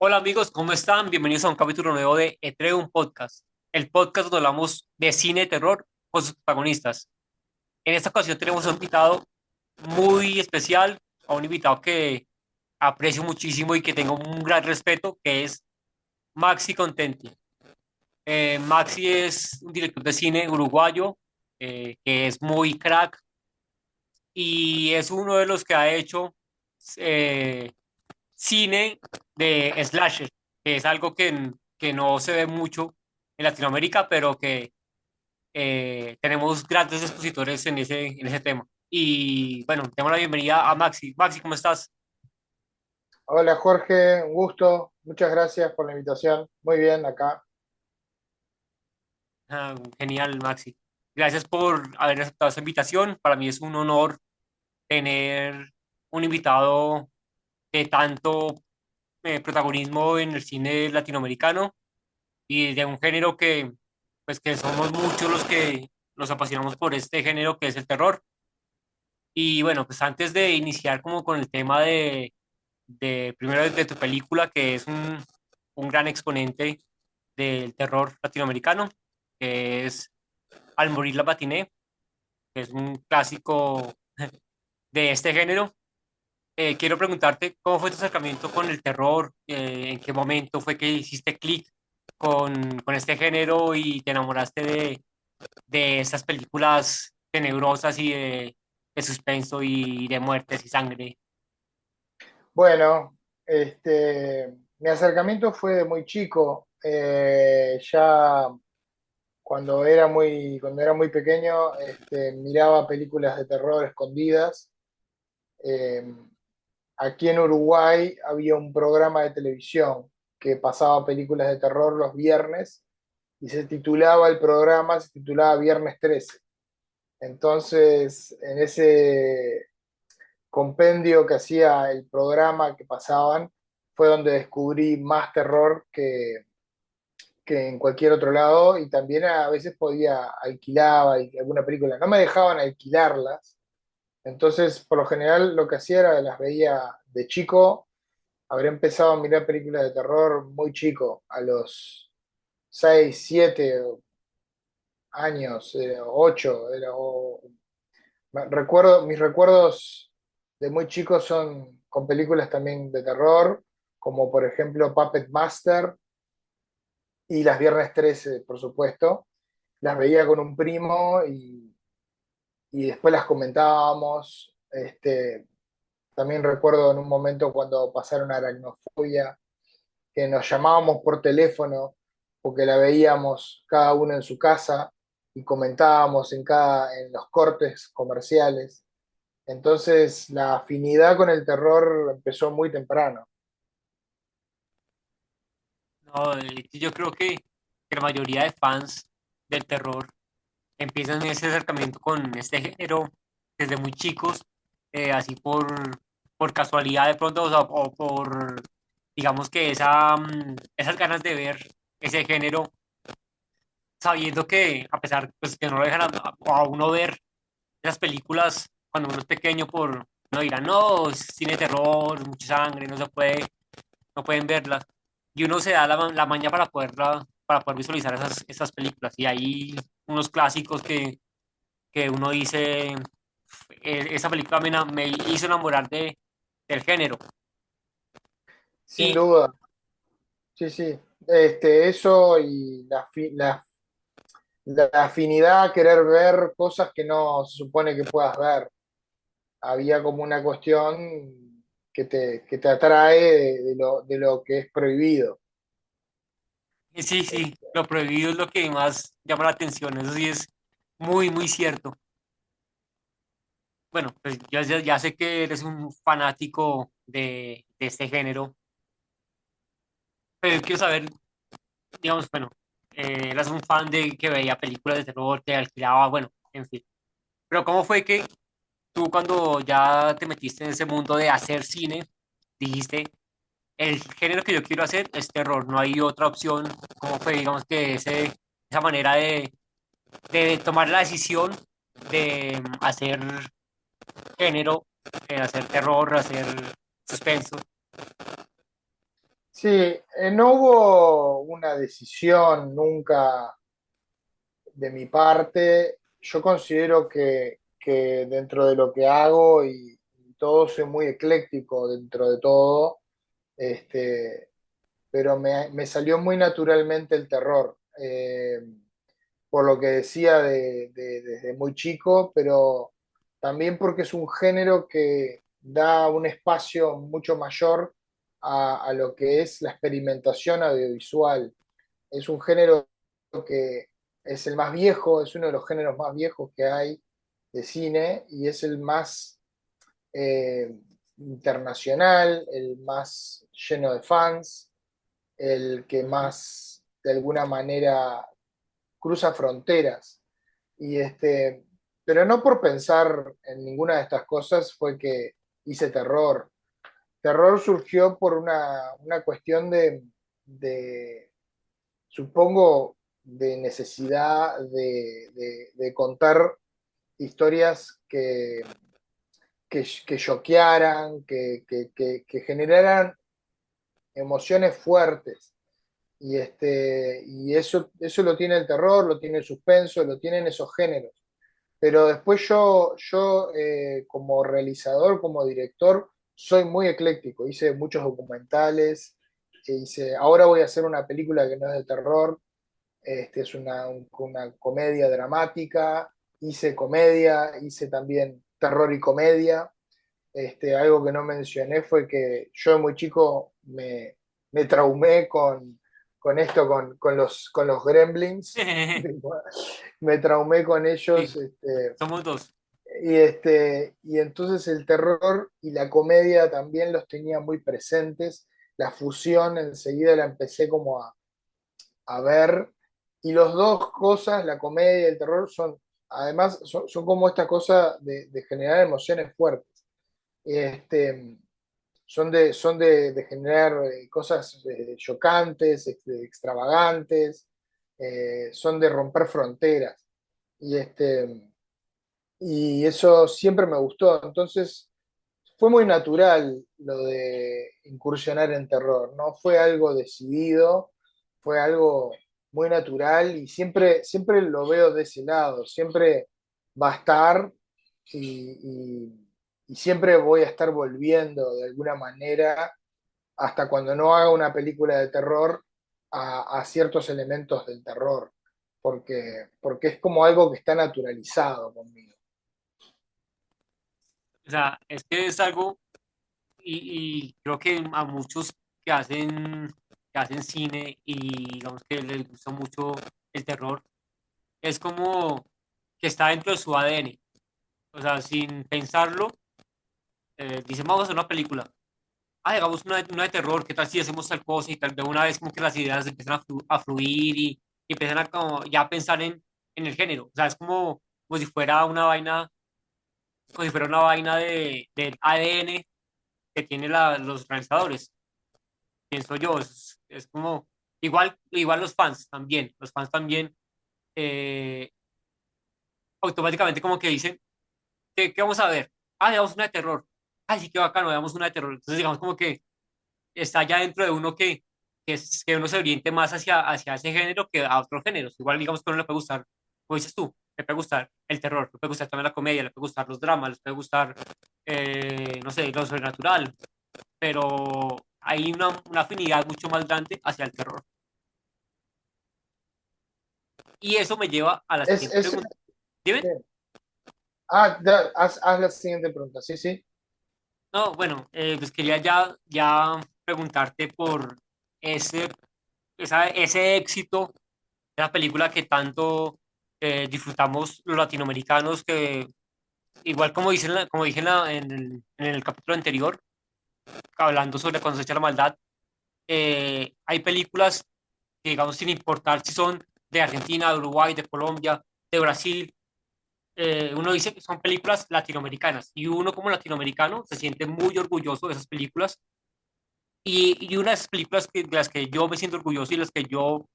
Hola amigos, ¿cómo están? Bienvenidos a un capítulo nuevo de Etreum Podcast, el podcast donde hablamos de cine de terror con sus protagonistas. En esta ocasión tenemos un invitado muy especial, a un invitado que aprecio muchísimo y que tengo un gran respeto, que es Maxi Contenti. Maxi es un director de cine uruguayo, que es muy crack y es uno de los que ha hecho eh, cine de slasher, que es algo que no se ve mucho en Latinoamérica, pero que tenemos grandes expositores en ese tema. Y bueno, damos la bienvenida a Maxi. Maxi, ¿cómo estás? Hola Jorge, un gusto. Muchas gracias por la invitación. Muy bien acá. Ah, genial, Maxi. Gracias por haber aceptado esta invitación. Para mí es un honor tener un invitado de tanto protagonismo en el cine latinoamericano y de un género pues que somos muchos los que nos apasionamos por este género que es el terror. Y bueno, pues antes de iniciar como con el tema de primero de tu película, que es un gran exponente del terror latinoamericano, que es Al morir la matiné, que es un clásico de este género. Quiero preguntarte cómo fue tu acercamiento con el terror, en qué momento fue que hiciste clic con este género y te enamoraste de estas películas tenebrosas y de suspenso y de muertes y sangre. Bueno, mi acercamiento fue de muy chico. Ya cuando era muy pequeño, miraba películas de terror escondidas. Eh, Aquí en Uruguay había un programa de televisión que pasaba películas de terror los viernes y se titulaba Viernes 13. Entonces, en ese compendio que hacía el programa que pasaban, fue donde descubrí más terror que en cualquier otro lado y también a veces podía alquilaba alguna película. No me dejaban alquilarlas, entonces por lo general lo que hacía era las veía de chico. Habré empezado a mirar películas de terror muy chico, a los 6 7 años, 8. Mis recuerdos de muy chicos son con películas también de terror, como por ejemplo Puppet Master y las Viernes 13, por supuesto. Las veía con un primo y después las comentábamos. También recuerdo en un momento cuando pasaron Aracnofobia, que nos llamábamos por teléfono porque la veíamos cada uno en su casa y comentábamos en los cortes comerciales. Entonces, la afinidad con el terror empezó muy temprano. No, yo creo que la mayoría de fans del terror empiezan ese acercamiento con este género desde muy chicos, así por casualidad de pronto, o sea, o por, digamos que esas ganas de ver ese género, sabiendo que a pesar pues, que no lo dejan a uno ver esas películas cuando uno es pequeño, no dirán, no, es cine de terror, mucha sangre, no pueden verlas. Y uno se da la maña para poder visualizar esas películas. Y hay unos clásicos que uno dice, esa película me hizo enamorar del género. Sin Y duda, sí, sí. Eso y la afinidad a querer ver cosas que no se supone que puedas ver. Había como una cuestión que te atrae de lo que es prohibido. sí, sí, lo prohibido es lo que más llama la atención. Eso sí es muy, muy cierto. Bueno, pues ya sé que eres un fanático de este género, pero yo quiero saber, digamos, bueno, eras un fan de que veía películas de terror, te alquilaba, bueno, en fin. Pero ¿cómo fue que tú cuando ya te metiste en ese mundo de hacer cine, dijiste, el género que yo quiero hacer es terror, no hay otra opción? ¿Cómo fue, digamos, que esa manera de tomar la decisión de hacer género, hacer terror, hacer suspenso? Sí, no hubo una decisión nunca de mi parte. Yo considero que dentro de lo que hago y todo, soy muy ecléctico dentro de todo, este, pero me salió muy naturalmente el terror, por lo que decía desde muy chico, pero también porque es un género que da un espacio mucho mayor a lo que es la experimentación audiovisual. Es un género que es el más viejo, es uno de los géneros más viejos que hay de cine y es el más internacional, el más lleno de fans, el que Ujú. más de alguna manera cruza fronteras. Y pero no por pensar en ninguna de estas cosas fue que hice terror. Terror surgió por una cuestión de supongo, de necesidad de contar historias que choquearan, que generaran emociones fuertes. Y eso lo tiene el terror, lo tiene el suspenso, lo tienen esos géneros. Pero después yo como realizador, como director, soy muy ecléctico. Hice muchos documentales, ahora voy a hacer una película que no es de terror. Es una comedia dramática, hice comedia, hice también terror y comedia. Algo que no mencioné fue que yo de muy chico me traumé con esto, con los gremlins. Me traumé con ellos. Sí, somos dos. Y entonces el terror y la comedia también los tenía muy presentes. La fusión enseguida la empecé como a ver. Y los dos cosas, la comedia y el terror, además, son como esta cosa de generar emociones fuertes. Este, son de generar cosas chocantes, extravagantes, son de romper fronteras. Y, y eso siempre me gustó. Entonces, fue muy natural lo de incursionar en terror, no fue algo decidido, fue algo muy natural y siempre lo veo de ese lado, siempre va a estar y siempre voy a estar volviendo de alguna manera, hasta cuando no haga una película de terror, a ciertos elementos del terror, porque es como algo que está naturalizado conmigo. O sea, es que es algo, y creo que a muchos que que hacen cine y digamos que les gusta mucho el terror, es como que está dentro de su ADN. O sea, sin pensarlo, dicen, vamos a hacer una película. Ah, hagamos una de terror, ¿qué tal si hacemos tal cosa? Y tal de una vez como que las ideas empiezan a fluir y empiezan a como ya a pensar en el género. O sea, es como si fuera una vaina, como si fuera una vaina del ADN que tienen los realizadores, pienso yo. Es como, igual los fans también eh, automáticamente como que dicen, ¿qué vamos a ver? Ah, veamos una de terror. Ay, sí, qué bacano, veamos una de terror. Entonces digamos como que está ya dentro de uno que uno se oriente más hacia ese género que a otros géneros. Igual digamos que a uno le puede gustar, como dices tú, le puede gustar el terror, le puede gustar también la comedia, le puede gustar los dramas, le puede gustar, no sé, lo sobrenatural, pero hay una afinidad mucho más grande hacia el terror. Y eso me lleva a la Es, siguiente es, pregunta. Dime. haz la siguiente pregunta, sí, sí. No, bueno, pues quería ya preguntarte por ese, ese éxito de la película que tanto disfrutamos los latinoamericanos, que igual como como dije en el capítulo anterior, hablando sobre cuando se echa la maldad, hay películas que, digamos, sin importar si son de Argentina, de Uruguay, de Colombia, de Brasil, uno dice que son películas latinoamericanas y uno como latinoamericano se siente muy orgulloso de esas películas y una de esas películas de las que yo me siento orgulloso y las que yo,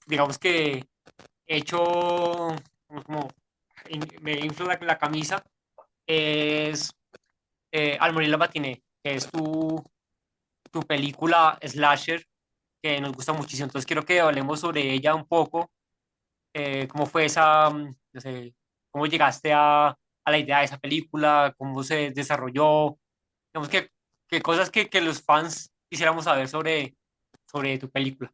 digamos que he hecho como me inflo la camisa, es Al morir la matiné, que es tu película slasher que nos gusta muchísimo. Entonces quiero que hablemos sobre ella un poco, cómo fue esa, no sé, cómo llegaste a la idea de esa película, cómo se desarrolló, digamos que cosas que los fans quisiéramos saber sobre tu película.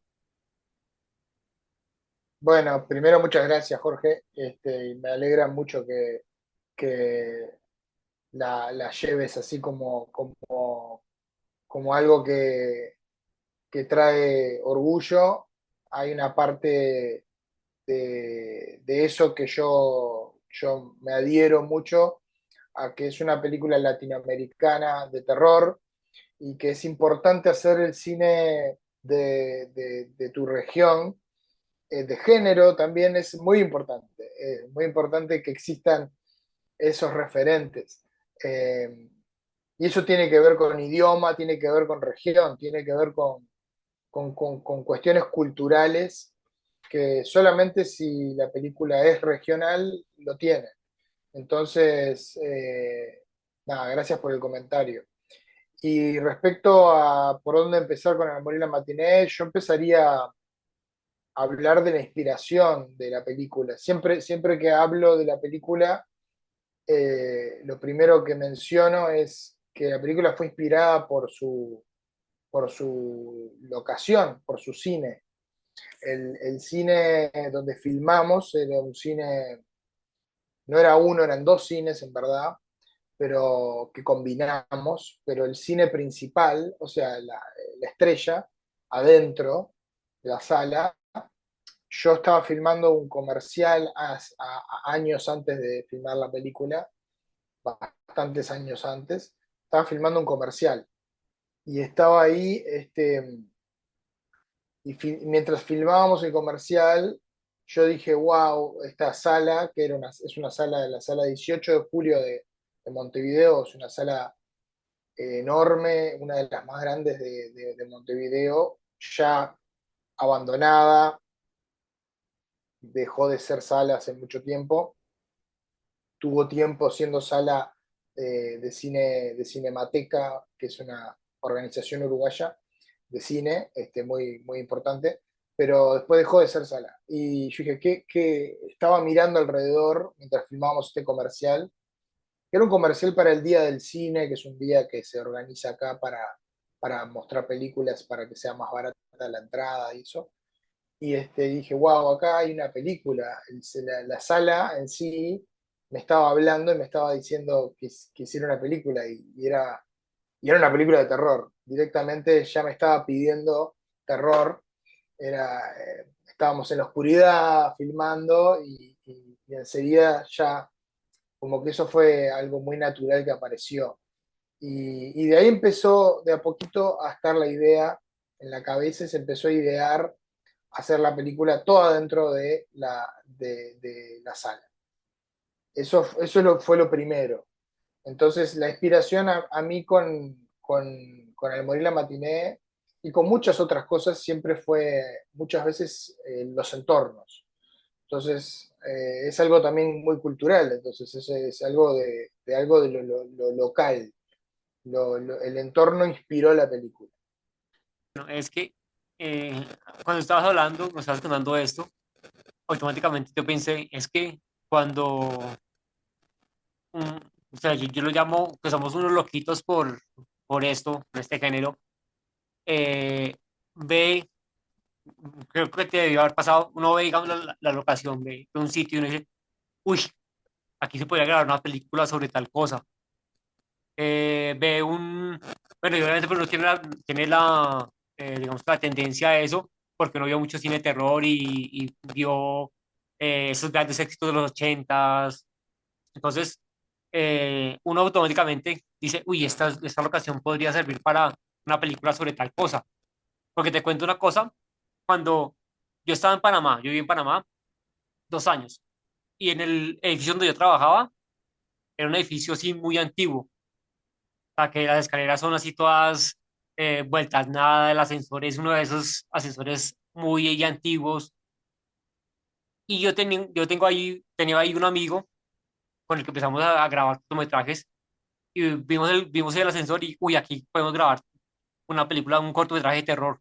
Bueno, primero muchas gracias, Jorge. Y me alegra mucho que la lleves así como algo que trae orgullo. Hay una parte de eso que yo me adhiero mucho a que es una película latinoamericana de terror y que es importante hacer el cine de tu región, de género también es muy importante que existan esos referentes. Eh, y eso tiene que ver con idioma, tiene que ver con región, tiene que ver con cuestiones culturales que solamente si la película es regional lo tiene. Entonces, nada, gracias por el comentario. Y respecto a por dónde empezar con el Amor y la Matiné, yo empezaría a hablar de la inspiración de la película. Siempre que hablo de la película, lo primero que menciono es que la película fue inspirada por su locación, por su cine. El cine donde filmamos era un cine, no era uno, eran dos cines en verdad, pero que combinamos, pero el cine principal, o sea, la estrella, adentro de la sala, yo estaba filmando un comercial años antes de filmar la película, bastantes años antes, estaba filmando un comercial y estaba ahí, mientras filmábamos el comercial, yo dije, wow, esta sala, es una sala de la sala 18 de julio de Montevideo, es una sala enorme, una de las más grandes de Montevideo, ya abandonada, dejó de ser sala hace mucho tiempo, tuvo tiempo siendo sala de cine de Cinemateca, que es una organización uruguaya de cine muy importante, pero después dejó de ser sala. Y yo dije, ¿qué? Estaba mirando alrededor mientras filmábamos este comercial, que era un comercial para el Día del Cine, que es un día que se organiza acá para mostrar películas, para que sea más barata la entrada y eso. Y dije, wow, acá hay una película. La sala en sí me estaba hablando y me estaba diciendo que hiciera una película y era una película de terror. Directamente ya me estaba pidiendo terror. Estábamos en la oscuridad filmando y enseguida ya como que eso fue algo muy natural que apareció. Y de ahí empezó de a poquito a estar la idea en la cabeza, y se empezó a idear hacer la película toda dentro de la sala. Fue lo primero. Entonces, la inspiración a mí con El Morir la Matiné y con muchas otras cosas siempre fue muchas veces los entornos. Entonces, es algo también muy cultural, entonces es algo de algo de lo local. El entorno inspiró la película. No, es que eh, cuando estabas hablando, me estabas contando esto, automáticamente yo pensé, es que cuando, o sea, yo lo llamo que somos unos loquitos por esto, por este género, eh, ve, creo que te debió haber pasado, uno ve, digamos, la locación de un sitio y uno dice, uy, aquí se podría grabar una película sobre tal cosa. Ve bueno, y obviamente pues no tiene digamos, la tendencia a eso, porque no vio mucho cine de terror y vio esos grandes éxitos de los ochentas. Entonces, uno automáticamente dice, uy, esta locación podría servir para una película sobre tal cosa. Porque te cuento una cosa, cuando yo estaba en Panamá, yo viví en Panamá 2 años, y en el edificio donde yo trabajaba, era un edificio así muy antiguo, sea, que las escaleras son así todas vueltas, nada, el ascensor es uno de esos ascensores muy antiguos. Y tenía ahí un amigo con el que empezamos a grabar cortometrajes y vimos el ascensor y, uy, aquí podemos grabar. una película, un cortometraje de terror.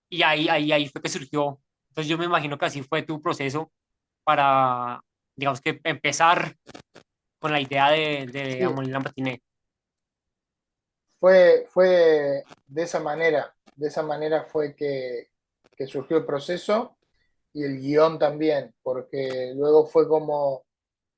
Y ahí fue que surgió. Entonces yo me imagino que así fue tu proceso para, digamos que empezar con la idea de Sí, Amolina Matiné. fue de esa manera fue que surgió el proceso y el guión también, porque luego fue como,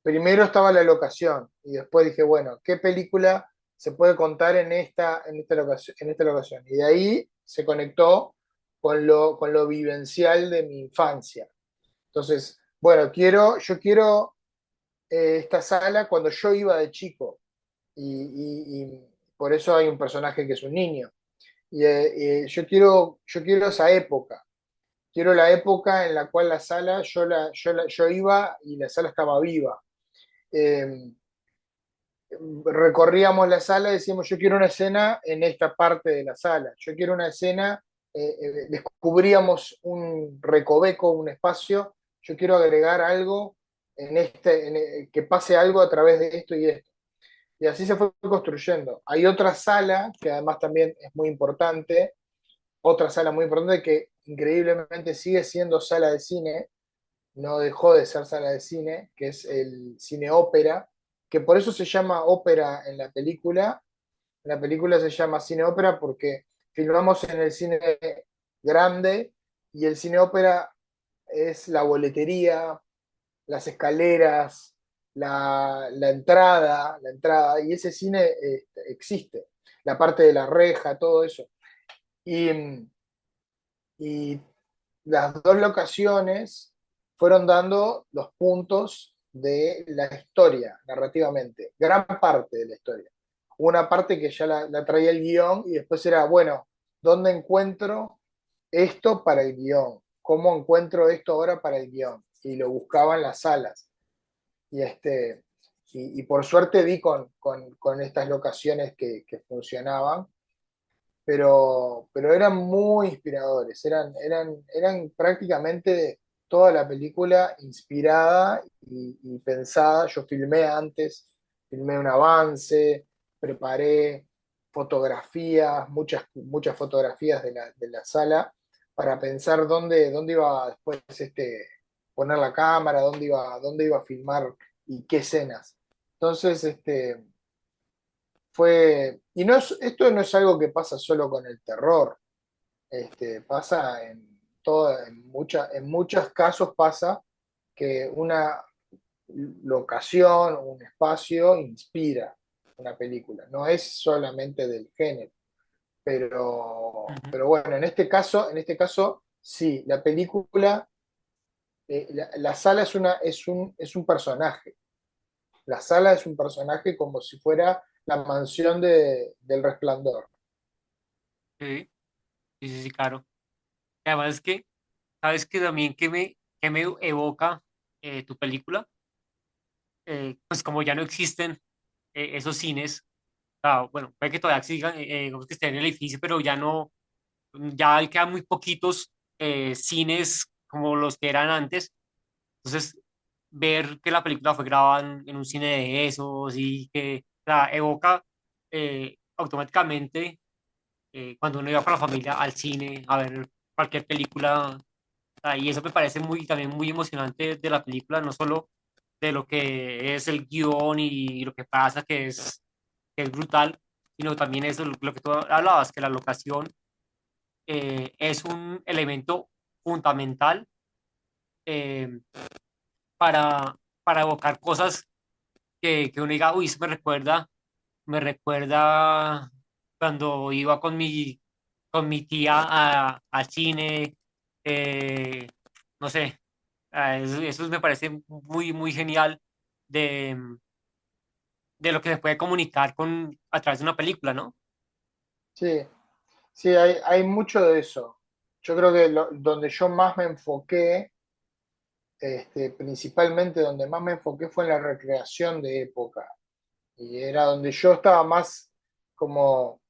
primero estaba la locación y después dije, bueno, ¿qué película se puede contar en esta locación? Y de ahí se conectó con lo vivencial de mi infancia. Entonces, bueno, yo quiero esta sala cuando yo iba de chico y por eso hay un personaje que es un niño. Yo quiero esa época. Quiero la época en la cual la sala, yo iba y la sala estaba viva. Eh, Recorríamos la sala y decíamos, yo quiero una escena en esta parte de la sala, yo quiero una escena, descubríamos un recoveco, un espacio, yo quiero agregar algo que pase algo a través de esto y esto. Y así se fue construyendo. Hay otra sala que además también es muy importante, otra sala muy importante que increíblemente sigue siendo sala de cine, no dejó de ser sala de cine, que es el cine ópera, que por eso se llama ópera en la película. En la película se llama cine ópera porque filmamos en el cine grande y el cine ópera es la boletería, las escaleras, la entrada, y ese cine existe, la parte de la reja, todo eso. Y, y las dos locaciones fueron dando los puntos de la historia, narrativamente, gran parte de la historia. Una parte que ya la traía el guión y después era, bueno, ¿dónde encuentro esto para el guión? ¿Cómo encuentro esto ahora para el guión? Y lo buscaba en las salas. Y, y por suerte di con estas locaciones que funcionaban, pero eran muy inspiradores, eran prácticamente toda la película inspirada y pensada. Yo filmé antes, filmé un avance, preparé fotografías, muchas fotografías de la sala para pensar dónde iba después poner la cámara, dónde iba a filmar y qué escenas. Entonces, y esto no es algo que pasa solo con el terror, pasa en muchos casos pasa que una locación, un espacio inspira una película, no es solamente del género, Ujú. pero bueno, en este caso sí, la película, la sala es un personaje, la sala es un personaje como si fuera la mansión del Resplandor. Sí, sí, sí, sí, claro. Y además es que, ¿sabes que también que me evoca tu película? Pues como ya no existen esos cines, bueno, puede que todavía sigan, digamos que estén en el edificio, pero ya no, ya quedan muy poquitos cines como los que eran antes. Entonces, ver que la película fue grabada en un cine de esos y que evoca automáticamente cuando uno iba con la familia al cine a ver cualquier película. Y eso me parece también muy emocionante de la película, no solo de lo que es el guión y lo que pasa, que es brutal, sino también eso, lo que tú hablabas, que la locación es un elemento fundamental eh, para evocar cosas que uno diga, uy, eso me recuerda cuando iba con mi tía al cine, eh, no sé, eso me parece muy, muy genial de, de lo que se puede comunicar a través de una película, ¿no? Sí, sí, hay mucho de eso. Yo creo que donde yo más me enfoqué, principalmente donde más me enfoqué fue en la recreación de época. Y era donde yo estaba más como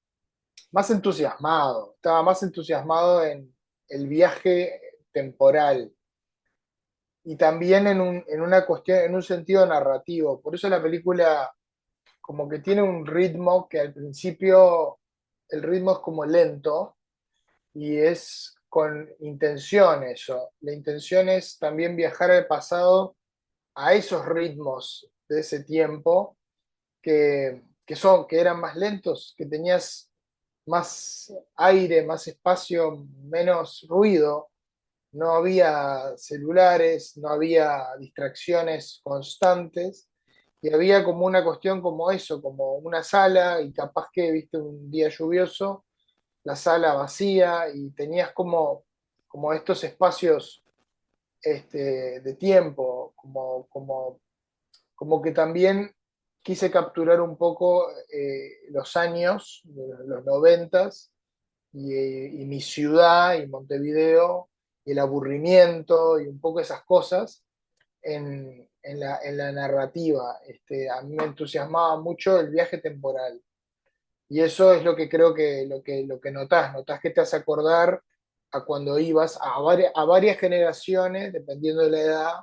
más entusiasmado. Estaba más entusiasmado en el viaje temporal y también en una cuestión, en un sentido narrativo. Por eso la película como que tiene un ritmo que al principio el ritmo es como lento y es con intención eso. La intención es también viajar al pasado a esos ritmos de ese tiempo que eran más lentos, que tenías más aire, más espacio, menos ruido, no había celulares, no había distracciones constantes, y había como una cuestión como eso, como una sala, y capaz que viste un día lluvioso, la sala vacía, y tenías como estos espacios de tiempo, como que también quise capturar un poco los años, de los noventas, y mi ciudad, y Montevideo, y el aburrimiento, y un poco esas cosas en la narrativa. A mí me entusiasmaba mucho el viaje temporal. Y eso es lo que creo que lo que notás que te hace acordar a cuando ibas a varias generaciones, dependiendo de la edad,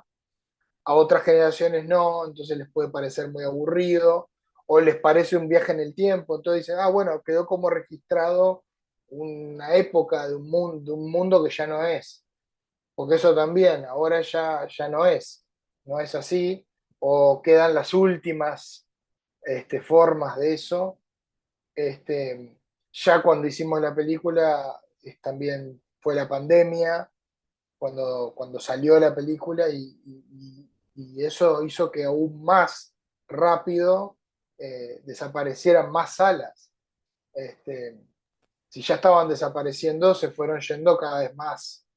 a otras generaciones no, entonces les puede parecer muy aburrido, o les parece un viaje en el tiempo, entonces dicen, bueno, quedó como registrado una época de un mundo que ya no es, porque eso también, ahora ya no es así, o quedan las últimas formas de eso. Este, ya cuando hicimos la película, también fue la pandemia, cuando salió la película y eso hizo que aún más rápido desaparecieran más salas. Este, si ya estaban desapareciendo, se fueron yendo cada vez más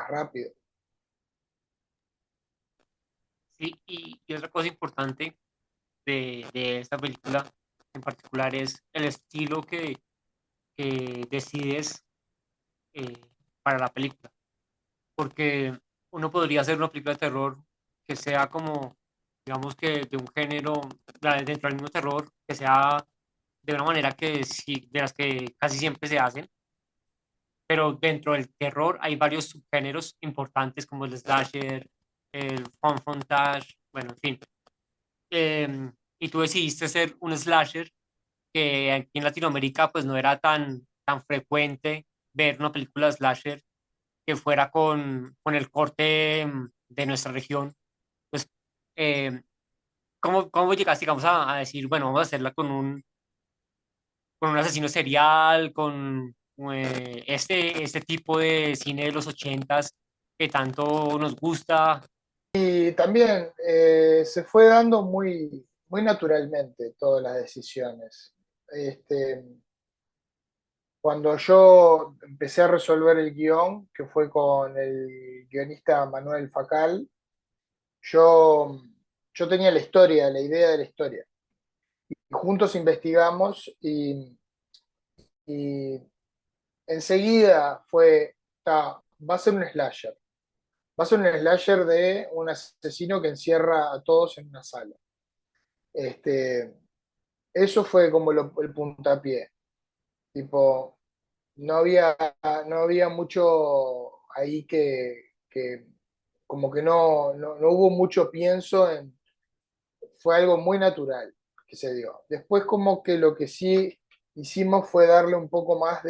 rápido. Sí, y otra cosa importante de esta película en particular es el estilo que decides eh, para la película. Porque uno podría hacer una película de terror que sea como, digamos que de un género, dentro del mismo terror, que sea de una manera que sí, de las que casi siempre se hacen, pero dentro del terror hay varios subgéneros importantes como el slasher, el found footage, bueno, en fin. Y tú decidiste hacer un slasher que aquí en Latinoamérica pues no era tan frecuente ver una película slasher que fuera con el corte de nuestra región. Pues, eh, ¿cómo llegaste, digamos, a decir, bueno, vamos a hacerla con un asesino serial, con este tipo de cine de los ochentas que tanto nos gusta? Y también se fue dando muy, muy naturalmente todas las decisiones. Este, Cuando yo empecé a resolver el guión, que fue con el guionista Manuel Facal, yo, yo tenía la historia, la idea de la historia. Y juntos investigamos y enseguida va a ser un slasher. Va a ser un slasher de un asesino que encierra a todos en una sala. Este, Eso fue como el puntapié. Tipo, no había mucho ahí que como que no hubo mucho pienso fue algo muy natural que se dio. Después como que lo que sí hicimos fue darle un poco más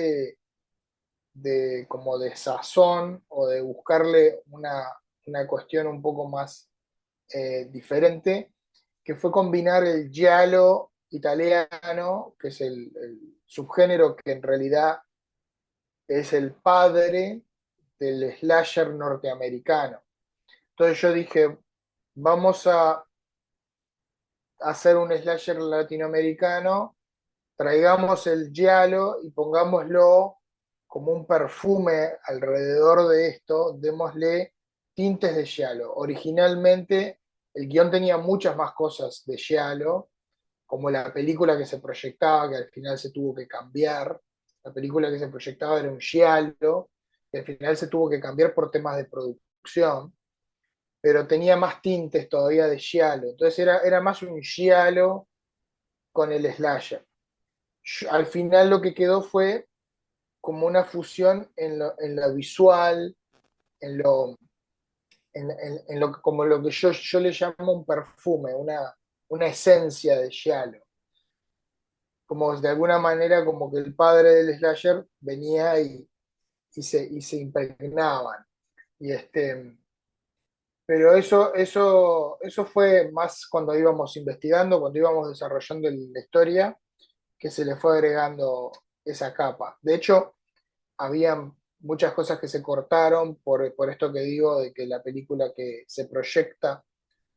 como de sazón o de buscarle una cuestión un poco más diferente, que fue combinar el giallo italiano, que es el subgénero que en realidad es el padre del slasher norteamericano. Entonces yo dije, vamos a hacer un slasher latinoamericano, traigamos el giallo y pongámoslo como un perfume alrededor de esto, démosle tintes de giallo. Originalmente el guión tenía muchas más cosas de giallo, como la película que se proyectaba, que al final se tuvo que cambiar. La película que se proyectaba era un giallo, que al final se tuvo que cambiar por temas de producción, pero tenía más tintes todavía de giallo. Entonces era más un giallo con el slasher. Al final lo que quedó fue como una fusión en lo visual, como lo que yo le llamo un perfume, una esencia de giallo. como de alguna manera como que el padre del slasher venía y se impregnaban. Y pero eso fue más cuando íbamos investigando, cuando íbamos desarrollando la historia, que se le fue agregando esa capa. De hecho, había muchas cosas que se cortaron por esto que digo, de que la película que se proyecta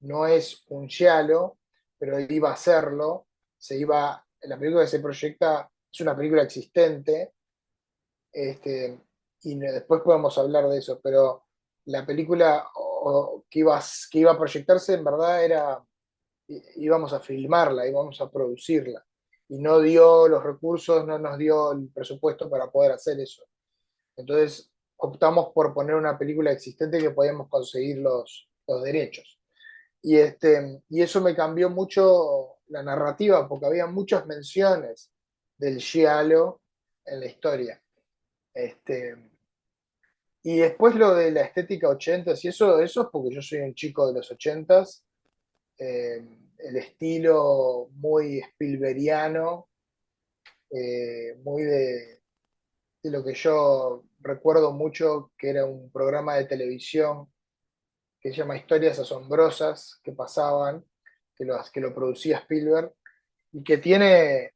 no es un giallo, pero iba a serlo. La película que se proyecta es una película existente, este, y después podemos hablar de eso, pero la película que iba a proyectarse en verdad era, íbamos a filmarla, íbamos a producirla, y no dio los recursos, no nos dio el presupuesto para poder hacer eso. Entonces optamos por poner una película existente que podíamos conseguir los derechos. Y eso me cambió mucho la narrativa, porque había muchas menciones del giallo en la historia. Este, y después lo de la estética 80 y eso es porque yo soy un chico de los 80, el estilo muy Spielbergiano, muy de lo que yo recuerdo mucho, que era un programa de televisión que se llama Historias Asombrosas, que pasaban, que lo producía Spielberg, y que tiene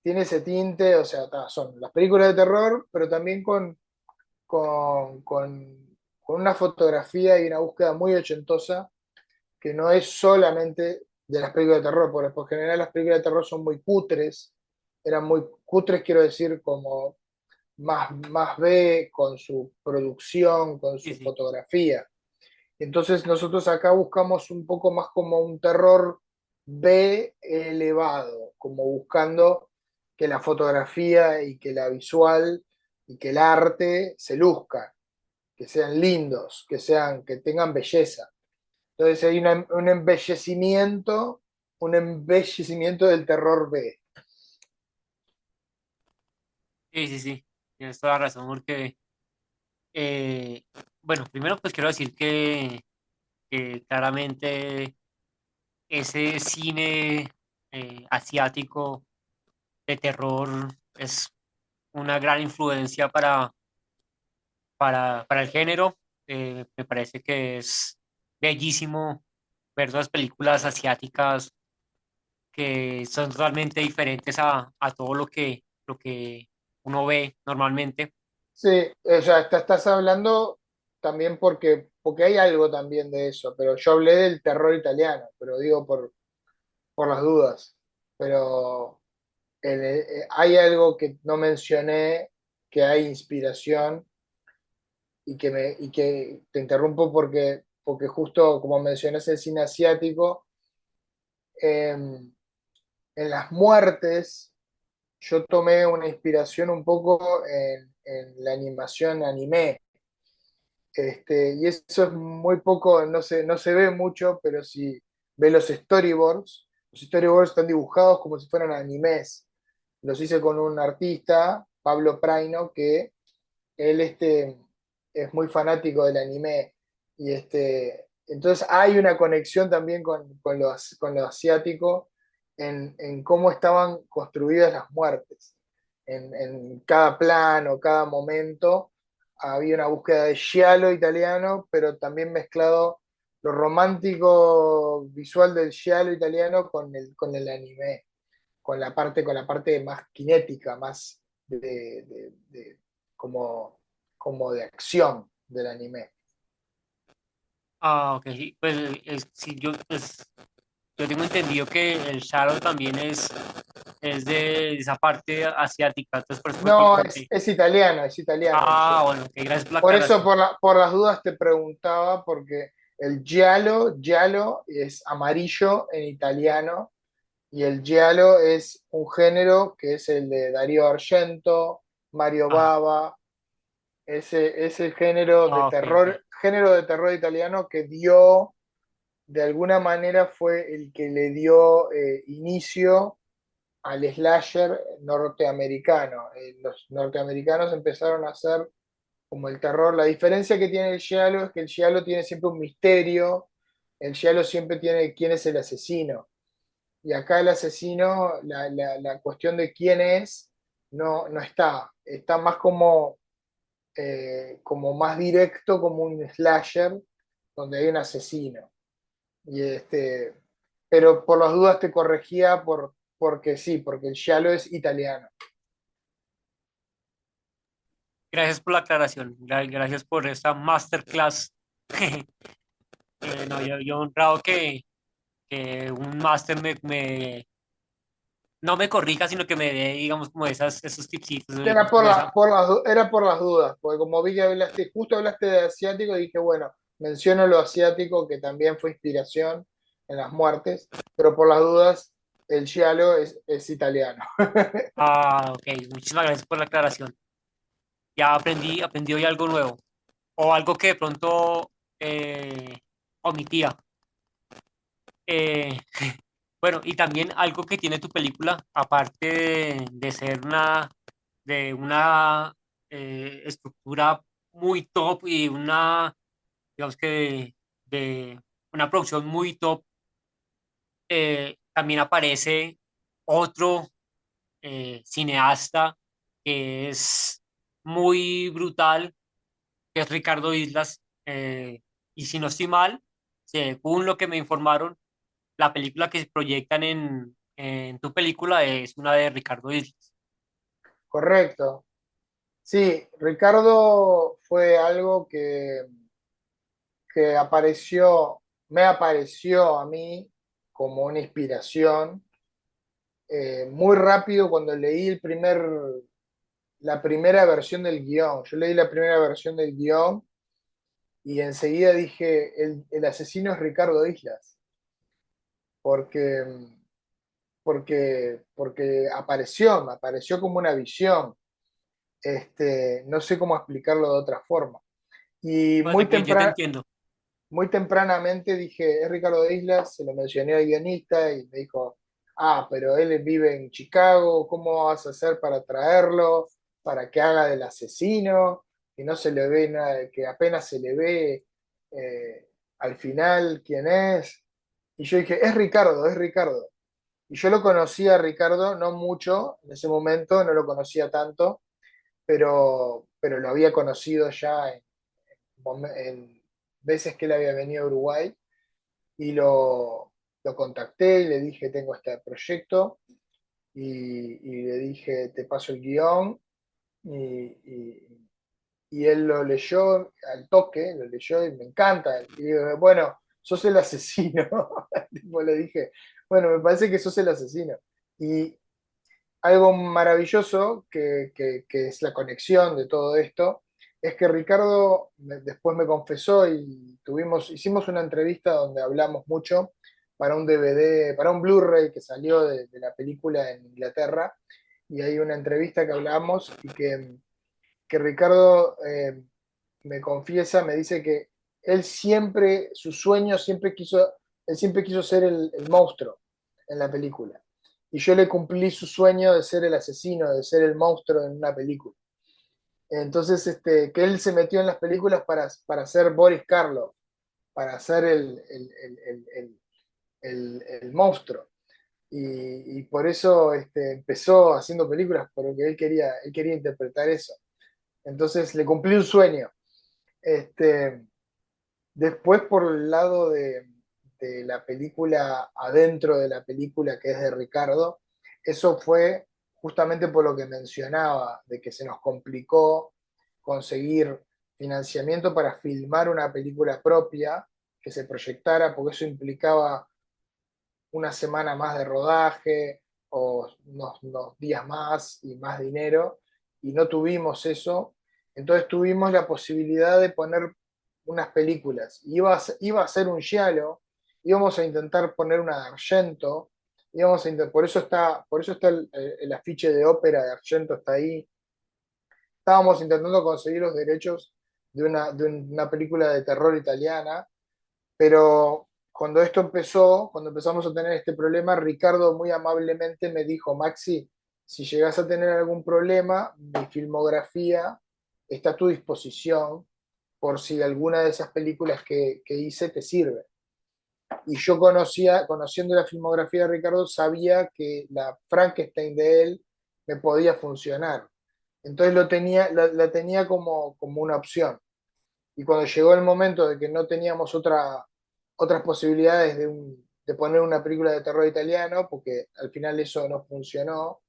ese tinte, o sea, son las películas de terror, pero también con, con, con una fotografía y una búsqueda muy ochentosa, que no es solamente de las películas de terror, porque por general las películas de terror son muy cutres, eran muy cutres, quiero decir, como más B con su producción, con Sí, su sí. fotografía. Entonces nosotros acá buscamos un poco más como un terror B elevado, como buscando que la fotografía y que la visual y que el arte se luzcan, que sean lindos, que tengan belleza. Entonces hay un embellecimiento del terror B. Sí, sí, sí, tienes toda la razón, porque, eh, bueno, primero pues quiero decir que claramente ese cine asiático de terror es una gran influencia para el género. Me parece que es bellísimo ver las películas asiáticas que son totalmente diferentes a todo lo que uno ve normalmente. Sí, o sea, estás hablando también porque hay algo también de eso, pero yo hablé del terror italiano, pero digo por las dudas. Pero hay algo que no mencioné, que hay inspiración y que te interrumpo porque justo como mencionas el cine asiático, en las muertes yo tomé una inspiración un poco en la animación anime. Y eso es muy poco, no se ve mucho, pero si ve los storyboards están dibujados como si fueran animes. Los hice con un artista, Pablo Praino, que él es muy fanático del anime. Entonces hay una conexión también con lo asiático en cómo estaban construidas las muertes. En cada plano, cada momento, había una búsqueda de giallo italiano, pero también mezclado lo romántico visual del giallo italiano con el anime, con la parte más cinética, más como, como de acción del anime. Ah, ok, sí, pues sí, yo tengo entendido que el Shadow también es de esa parte asiática, entonces por eso me No, pregunté. es italiano el Ah, giallo. bueno, ok, gracias por la Por eso, aclaración. por las dudas te preguntaba, porque el giallo es amarillo en italiano, y el giallo es un género que es el de Darío Argento, Mario Ah, Bava, ese ok, ok. género de terror italiano que dio, de alguna manera fue el que le dio inicio al slasher norteamericano. Los norteamericanos empezaron a hacer como el terror. La diferencia que tiene el giallo es que el giallo tiene siempre un misterio, el giallo siempre tiene quién es el asesino. Y acá el asesino, la cuestión de quién es, no está. Está más como más directo, como un slasher, donde hay un asesino. Y pero por las dudas te corregía porque sí, porque el giallo es italiano. Gracias por la aclaración, gracias por esta masterclass. No, yo honrado que un máster no me corrija, sino que me dé, digamos, como esos tipsitos, Era digamos, como esa. era por las dudas, porque como vi que hablaste, justo hablaste de asiático, dije, bueno, menciono lo asiático, que también fue inspiración en las muertes, pero por las dudas, el giallo es italiano. Ah, ok, muchísimas gracias por la aclaración. Ya aprendí hoy algo nuevo, o algo que de pronto omitía. Eh, bueno, y también algo que tiene tu película, aparte de ser de una estructura muy top y digamos que de una producción muy top, también aparece otro cineasta que es muy brutal, que es Ricardo Islas. Y si no estoy mal, según lo que me informaron, la película que proyectan en tu película es una de Ricardo Islas. Correcto. Sí, Ricardo fue algo que me apareció a mí como una inspiración muy rápido cuando leí la primera versión del guión. Yo leí la primera versión del guión y enseguida dije, el asesino es Ricardo Islas, porque, porque me apareció como una visión. No sé cómo explicarlo de otra forma. Y Pues yo te entiendo. muy tempranamente dije, es Ricardo Islas, se lo mencioné al guionista y me dijo, ah, pero él vive en Chicago, ¿cómo vas a hacer para traerlo, para que haga del asesino? Que no se le ve nada, que apenas se le ve al final quién es. Y yo dije, es Ricardo, es Ricardo. Y yo lo conocía a Ricardo, no mucho, en ese momento no lo conocía tanto, pero lo había conocido ya en veces que él había venido a Uruguay y lo contacté y le dije, tengo este proyecto y le dije, te paso el guión y, y- y él lo leyó al toque, lo leyó y me encanta. Y digo, bueno, sos el asesino. Tipo, le dije, bueno, me parece que sos el asesino. Y algo maravilloso que es la conexión de todo esto es que Ricardo después me confesó y hicimos una entrevista donde hablamos mucho para un DVD, para un Blu-ray que salió de la película en Inglaterra, y hay una entrevista que hablamos y que Ricardo me confiesa, me dice que él siempre, su sueño él siempre quiso ser el monstruo en la película. Y yo le cumplí su sueño de ser el asesino, de ser el monstruo en una película. Entonces, que él se metió en las películas para ser Boris Karloff, para ser el monstruo. Y por eso empezó haciendo películas, porque él quería interpretar eso. Entonces le cumplí un sueño. Este, Después, por el lado de la película, adentro de la película que es de Ricardo, eso fue justamente por lo que mencionaba, de que se nos complicó conseguir financiamiento para filmar una película propia que se proyectara, porque eso implicaba una semana más de rodaje o unos días más y más dinero, y no tuvimos eso. Entonces tuvimos la posibilidad de poner unas películas. Iba a ser un giallo, íbamos a intentar poner una de Argento, por eso está el afiche de ópera de Argento, está ahí. Estábamos intentando conseguir los derechos de una película de terror italiana, pero cuando empezamos a tener este problema, Ricardo muy amablemente me dijo, Maxi, si llegas a tener algún problema, mi filmografía está a tu disposición por si alguna de esas películas que hice te sirve. y yo conociendo la filmografía de Ricardo, sabía que la Frankenstein de él me podía funcionar. Entonces la tenía como una opción. Y cuando llegó el momento de que no teníamos otras posibilidades de poner una película de terror italiano, porque al final eso no funcionó,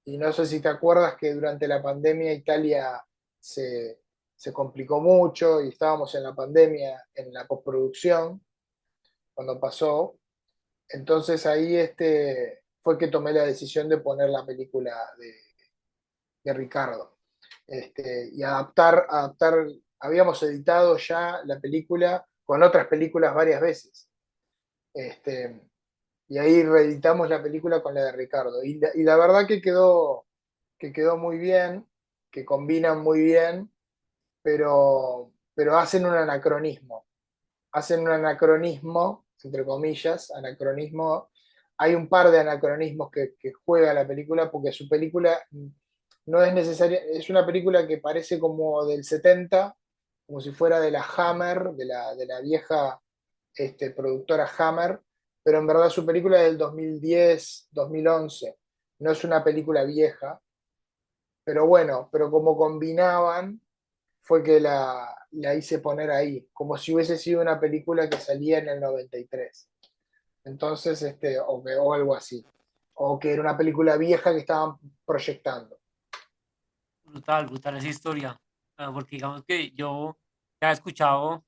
y no sé si te acuerdas que durante la pandemia Italia se, se complicó mucho y estábamos en la pandemia, en la postproducción, cuando pasó. Entonces ahí fue que tomé la decisión de poner la película de Ricardo. Y adaptar, habíamos editado ya la película con otras películas varias veces. Este, y ahí reeditamos la película con la de Ricardo. Y la verdad que quedó muy bien, que combinan muy bien, pero hacen un anacronismo. Hacen un anacronismo, entre comillas, anacronismo. Hay un par de anacronismos que juega la película porque su película no es necesaria, es una película que parece como del 70, como si fuera de la Hammer, de la vieja productora Hammer, pero en verdad su película es del 2010, 2011, no es una película vieja, pero bueno, pero como combinaban, fue que la hice poner ahí, como si hubiese sido una película que salía en el 93. Entonces, o algo así. O que era una película vieja que estaban proyectando. Brutal, brutal esa historia. Porque digamos que yo ya he escuchado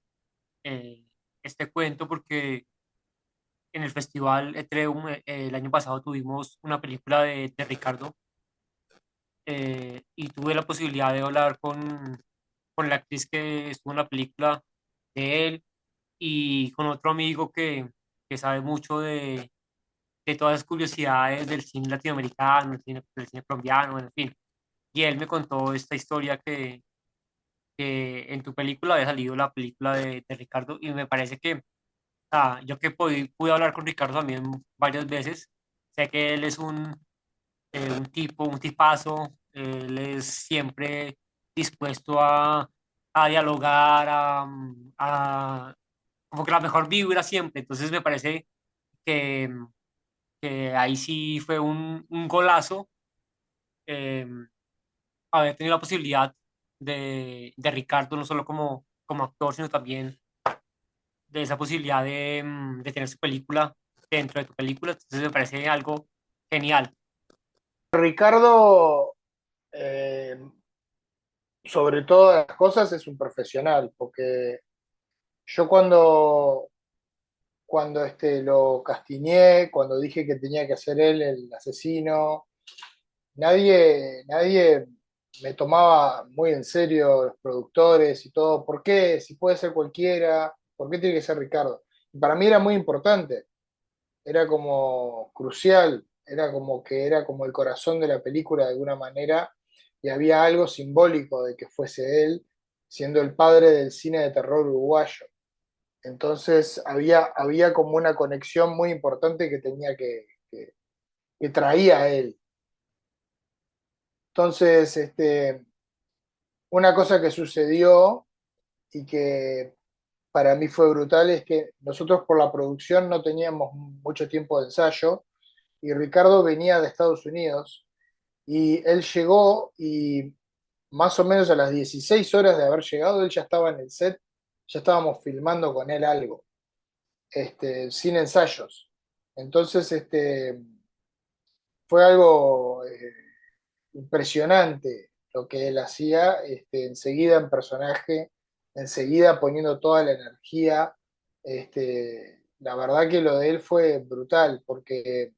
eh, este cuento porque en el festival Etreum el año pasado tuvimos una película de Ricardo, y tuve la posibilidad de hablar con la actriz que estuvo en la película de él y con otro amigo que sabe mucho de todas las curiosidades del cine latinoamericano, del cine colombiano, en fin. Y él me contó esta historia que en tu película había salido la película de Ricardo y me parece que yo que pude hablar con Ricardo también varias veces, sé que él es un tipo, un tipazo, él es siempre dispuesto a dialogar, como que la mejor vibra siempre, entonces me parece que, que ahí sí fue un golazo eh, haber tenido la posibilidad de Ricardo, no solo como actor, sino también de esa posibilidad de tener su película dentro de tu película, entonces me parece algo genial. Ricardo, eh, sobre todas las cosas, es un profesional, porque yo cuando lo castiñé, cuando dije que tenía que ser él el asesino, nadie me tomaba muy en serio los productores y todo. ¿Por qué? Si puede ser cualquiera, ¿por qué tiene que ser Ricardo? Y para mí era muy importante, era como crucial, era como el corazón de la película de alguna manera, y había algo simbólico de que fuese él, siendo el padre del cine de terror uruguayo. Entonces había como una conexión muy importante que tenía que traía a él. Entonces, una cosa que sucedió y que para mí fue brutal es que nosotros por la producción no teníamos mucho tiempo de ensayo y Ricardo venía de Estados Unidos y él llegó y más o menos a las 16 horas de haber llegado, él ya estaba en el set, ya estábamos filmando con él algo, sin ensayos. Entonces, fue algo impresionante lo que él hacía, enseguida en personaje, enseguida poniendo toda la energía. La verdad que lo de él fue brutal, porque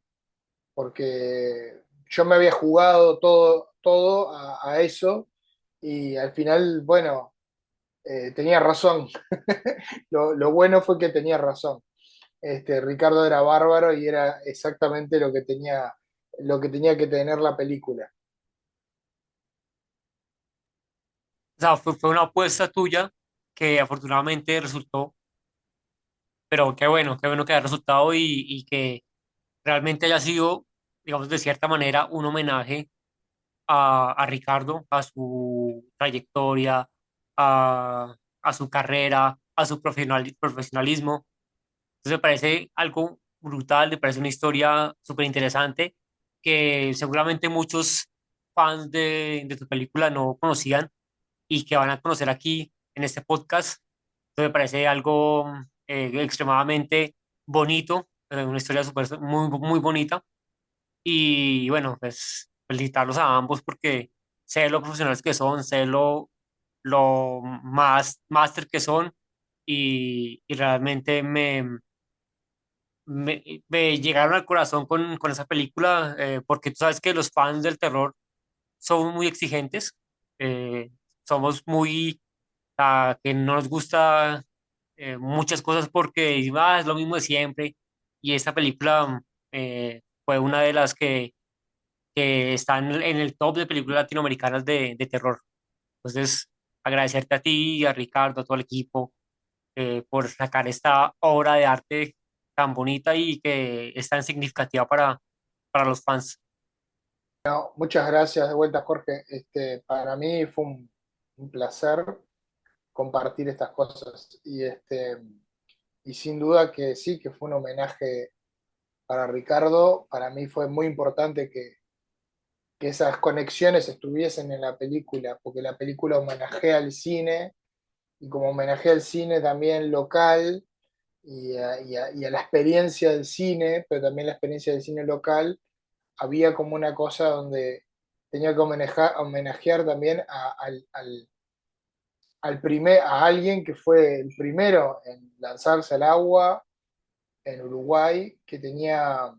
yo me había jugado todo a eso y al final, bueno, tenía razón. Lo bueno fue que tenía razón. Ricardo era bárbaro y era exactamente lo que tenía que tener la película. O sea, fue una apuesta tuya que afortunadamente resultó, pero qué bueno que haya resultado y que realmente haya sido, digamos, de cierta manera, un homenaje a Ricardo, a su trayectoria, a su carrera, a su profesionalismo. Entonces me parece algo brutal, me parece una historia súper interesante que seguramente muchos fans de tu película no conocían y que van a conocer aquí en este podcast. Entonces me parece algo extremadamente bonito, una historia súper muy bonita. Y bueno, pues felicitarlos a ambos porque sé lo profesionales que son, sé lo más máster que son y realmente me llegaron al corazón con esa película porque tú sabes que los fans del terror son muy exigentes, eh, somos muy, que no nos gusta muchas cosas porque decimos, "Ah, es lo mismo de siempre", y esta película fue una de las que están en el top de películas latinoamericanas de terror. Entonces, agradecerte a ti, a Ricardo, a todo el equipo, por sacar esta obra de arte tan bonita y que es tan significativa para los fans. Muchas gracias de vuelta, Jorge. Para mí fue un placer compartir estas cosas y sin duda que sí, que fue un homenaje para Ricardo. Para mí fue muy importante que esas conexiones estuviesen en la película, porque la película homenajea al cine y como homenajea al cine también local y a la experiencia del cine, pero también la experiencia del cine local, había como una cosa donde tenía que homenajear también a alguien que fue el primero en lanzarse al agua en Uruguay, que tenía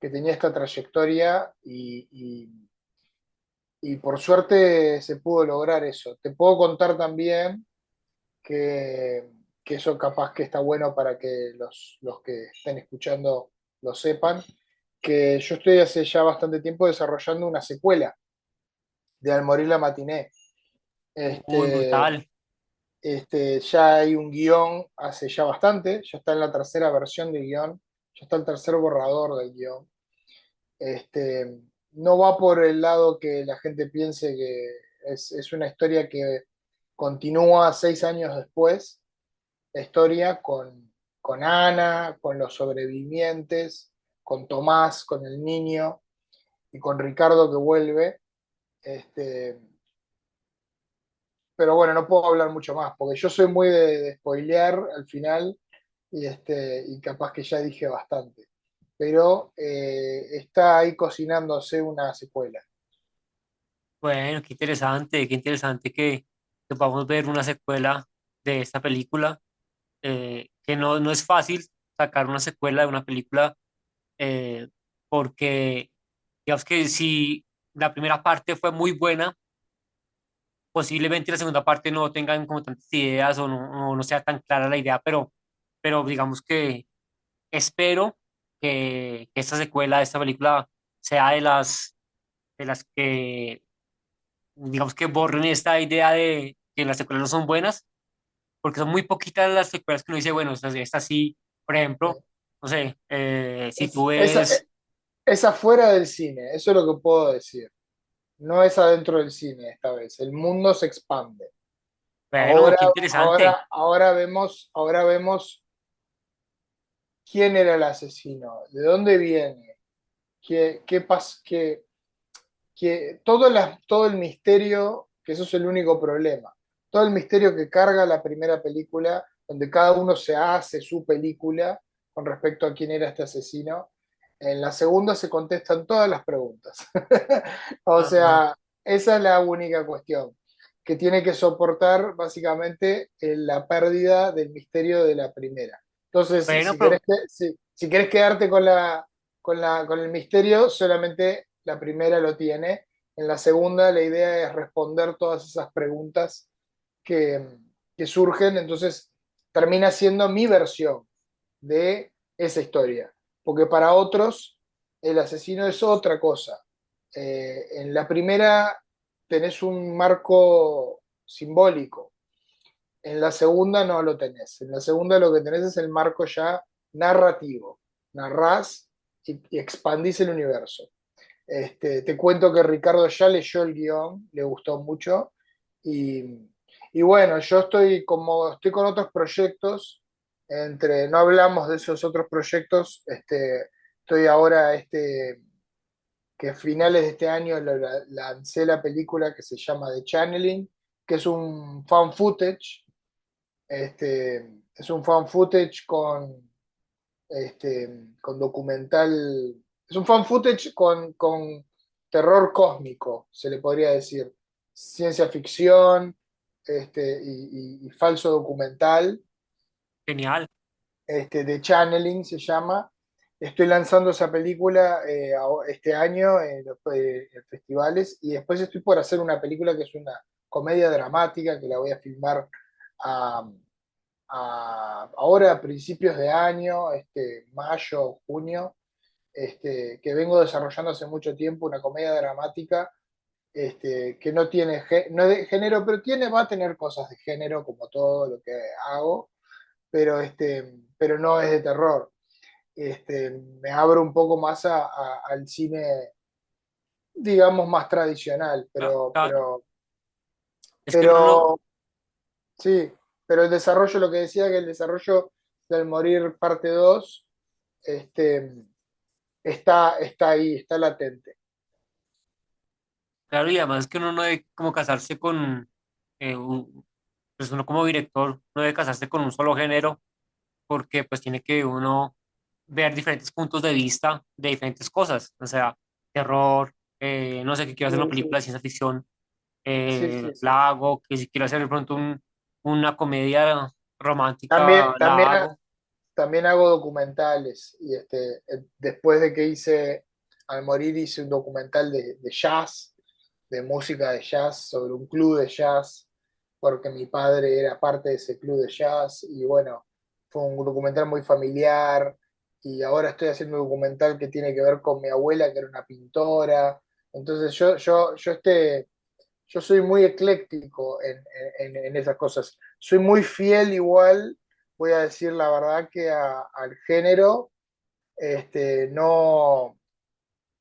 esta trayectoria y por suerte se pudo lograr eso. Te puedo contar también que, que eso capaz que está bueno para que los que estén escuchando lo sepan, que yo estoy hace ya bastante tiempo desarrollando una secuela de Al morir la matiné. Muy Este, brutal. ya hay un guión hace ya bastante, ya está en la tercera versión del guión, ya está el tercer borrador del guión. Este, no va por el lado que la gente piense que es una historia que continúa 6 años después, la historia con Ana, con los sobrevivientes, con Tomás, con el niño y con Ricardo que vuelve. Este, pero bueno, no puedo hablar mucho más, porque yo soy muy de spoilear al final y capaz que ya dije bastante. Pero está ahí cocinándose una secuela. Bueno, qué interesante que podamos ver una secuela de esta película, que no es fácil sacar una secuela de una película, eh, porque digamos que si la primera parte fue muy buena, posiblemente la segunda parte no tengan como tantas ideas o no sea tan clara la idea, pero digamos que espero que esta secuela de esta película sea de las que, digamos que borren esta idea de que las secuelas no son buenas, porque son muy poquitas las secuelas que uno dice, bueno, esta sí, por ejemplo, no sé, si tú Esa, ves, es afuera del cine, eso es lo que puedo decir. No es adentro del cine esta vez. El mundo se expande. bueno, Ahora, qué interesante. ahora vemos quién era el asesino, de dónde viene, todo el misterio, que eso es el único problema. Todo el misterio que carga la primera película, donde cada uno se hace su película con respecto a quién era este asesino. En la segunda se contestan todas las preguntas. O Ajá. sea, esa es la única cuestión, que tiene que soportar básicamente la pérdida del misterio de la primera. Entonces, Bueno, si querés, pero si querés quedarte con el misterio, solamente la primera lo tiene. En la segunda, la idea es responder todas esas preguntas que, que surgen. Entonces, termina siendo mi versión de esa historia. Porque para otros, el asesino es otra cosa. En la primera tenés un marco simbólico, en la segunda no lo tenés. En la segunda lo que tenés es el marco ya narrativo. Narrás y expandís el universo. Te cuento que Ricardo ya leyó el guión, le gustó mucho. Y, y bueno, yo estoy con otros proyectos. no hablamos de esos otros proyectos, estoy ahora, que a finales de este año lancé la película que se llama The Channeling, que es un fan footage, es un fan footage con documental, es un fan footage con terror cósmico, se le podría decir, ciencia ficción, y falso documental, Genial. de Channeling se llama. Estoy lanzando esa película este año en festivales y después estoy por hacer una película que es una comedia dramática que la voy a filmar a, ahora a principios de año, mayo, junio, que vengo desarrollando hace mucho tiempo, una comedia dramática, que no tiene no es de género, pero va a tener cosas de género como todo lo que hago, pero no es de terror. Me abro un poco más al cine, digamos, más tradicional, Claro. Es que uno no, pero sí, pero el desarrollo, lo que decía, que el desarrollo del Morir parte 2 este, está ahí, está latente. claro, y además que uno no debe como casarse con, pues uno como director no debe casarse con un solo género, porque pues tiene que uno ver diferentes puntos de vista de diferentes cosas, o sea, terror, no sé, que quiero hacer una Sí, película sí, de ciencia ficción, sí, sí, sí. la hago, que si quiero hacer de pronto una comedia romántica, También, la también, hago. también hago documentales y después de que al morir hice un documental de jazz, de música de jazz, sobre un club de jazz, porque mi padre era parte de ese club de jazz y bueno, fue un documental muy familiar y ahora estoy haciendo un documental que tiene que ver con mi abuela, que era una pintora. Entonces yo soy muy ecléctico en esas cosas. Soy muy fiel igual, voy a decir la verdad, que al género, no,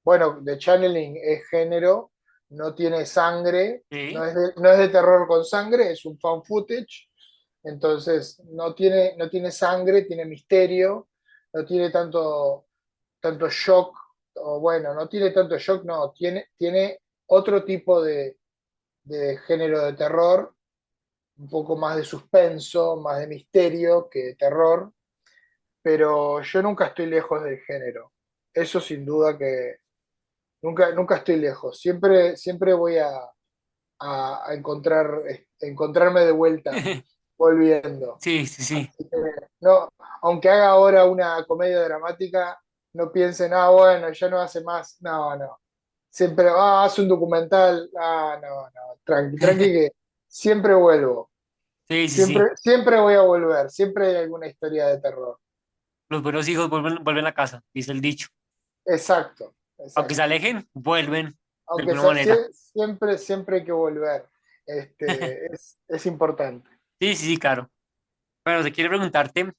bueno, The Channeling es género, no tiene sangre, Sí, no es de terror con sangre, es un fan footage, entonces no tiene sangre, tiene misterio, no tiene tanto shock, o bueno, no tiene tanto shock, no, tiene otro tipo de género de terror, un poco más de suspenso, más de misterio que de terror, pero yo nunca estoy lejos del género. Eso sin duda que nunca estoy lejos. Siempre voy a encontrarme de vuelta, volviendo. sí, sí, sí. Así que, no, aunque haga ahora una comedia dramática, no piensen, bueno, ya no hace más. No, no. Siempre, hace un documental. No, no. Tranqui, tranqui que siempre vuelvo. Sí, sí, sí. Siempre voy a volver. Siempre hay alguna historia de terror. Los buenos hijos vuelven a casa, dice el dicho. Exacto, Aunque se exacto. alejen, vuelven de Aunque alguna manera. siempre hay que volver. Es importante. Sí, sí, sí, claro. Bueno, te quiero preguntarte,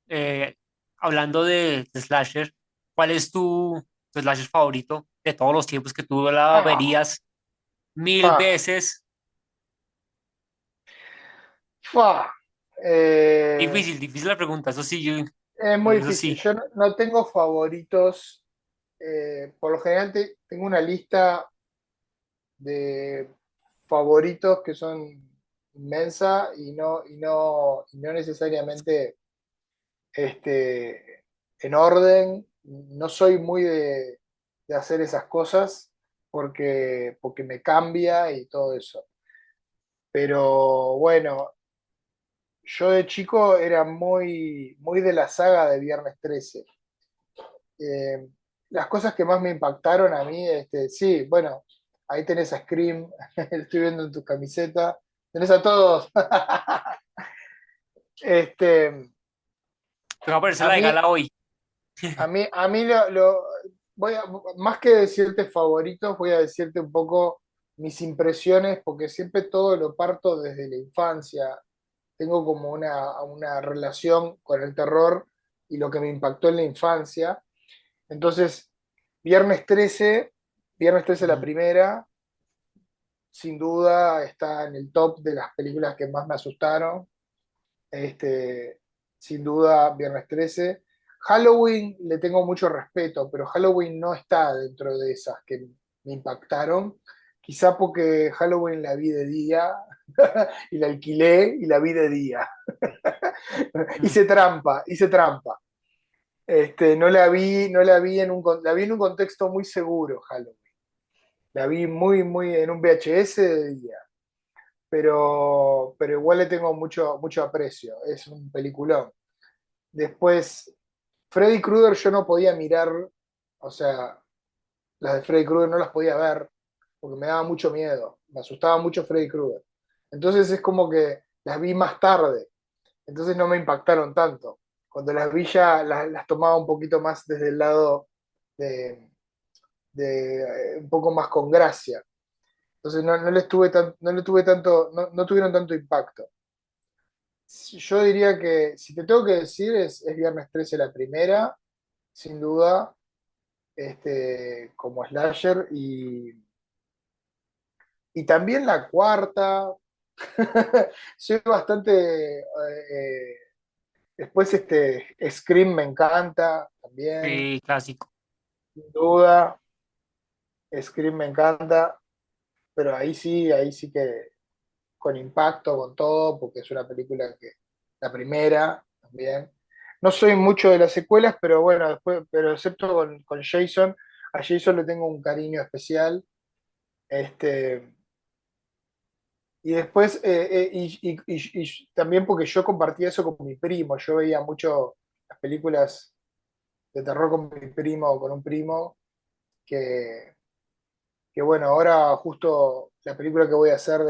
eh, hablando de slasher, ¿cuál es tu slasher favorito de todos los tiempos que tú la Ah, verías mil fa, veces? fa. Eh, Difícil, difícil la pregunta, eso sí, es muy eso difícil. sí. Yo no tengo favoritos. Por lo general tengo una lista de favoritos que son inmensa y no necesariamente en orden. No soy muy de hacer esas cosas porque me cambia y todo eso. Pero bueno, yo de chico era muy de la saga de Viernes 13. Eh, las cosas que más me impactaron a mí, sí, bueno, ahí tenés a Scream, estoy viendo en tu camiseta, tenés a todos. Este, Te va a ponerse a la de mí, gala hoy. a mí más que decirte favoritos, voy a decirte un poco mis impresiones, porque siempre todo lo parto desde la infancia. Tengo como una relación con el terror y lo que me impactó en la infancia. Entonces, Viernes 13, Viernes 13 la Ujú. primera, sin duda está en el top de las películas que más me asustaron. Este, sin duda Viernes 13. Halloween le tengo mucho respeto, pero Halloween no está dentro de esas que me impactaron. Quizá porque Halloween la vi de día y la alquilé y la vi de día. Mm, Hice trampa, hice trampa. No la vi la vi en un contexto muy seguro, Halloween. La vi muy en un VHS de día, pero igual le tengo mucho aprecio. Es un peliculón. Después, Freddy Krueger yo no podía mirar, o sea, las de Freddy Krueger no las podía ver porque me daba mucho miedo, me asustaba mucho Freddy Krueger. Entonces es como que las vi más tarde, entonces no me impactaron tanto. Cuando las vi ya las tomaba un poquito más desde el lado de, un poco más con gracia. Entonces no le tuve tanto, no tuvieron tanto impacto. Yo diría que si te tengo que decir es Viernes 13 la primera, sin duda, como slasher, y también la cuarta. Soy bastante. Después Scream me encanta también, sí, clásico. sin duda. Scream me encanta, pero ahí sí que con impacto, con todo, porque es una película que. La primera también. No soy mucho de las secuelas, pero bueno, después, pero excepto con Jason, a Jason le tengo un cariño especial. Este, y después, y también porque yo compartía eso con mi primo, yo veía mucho las películas de terror con mi primo o con un primo, que, que bueno, ahora justo la película que voy a hacer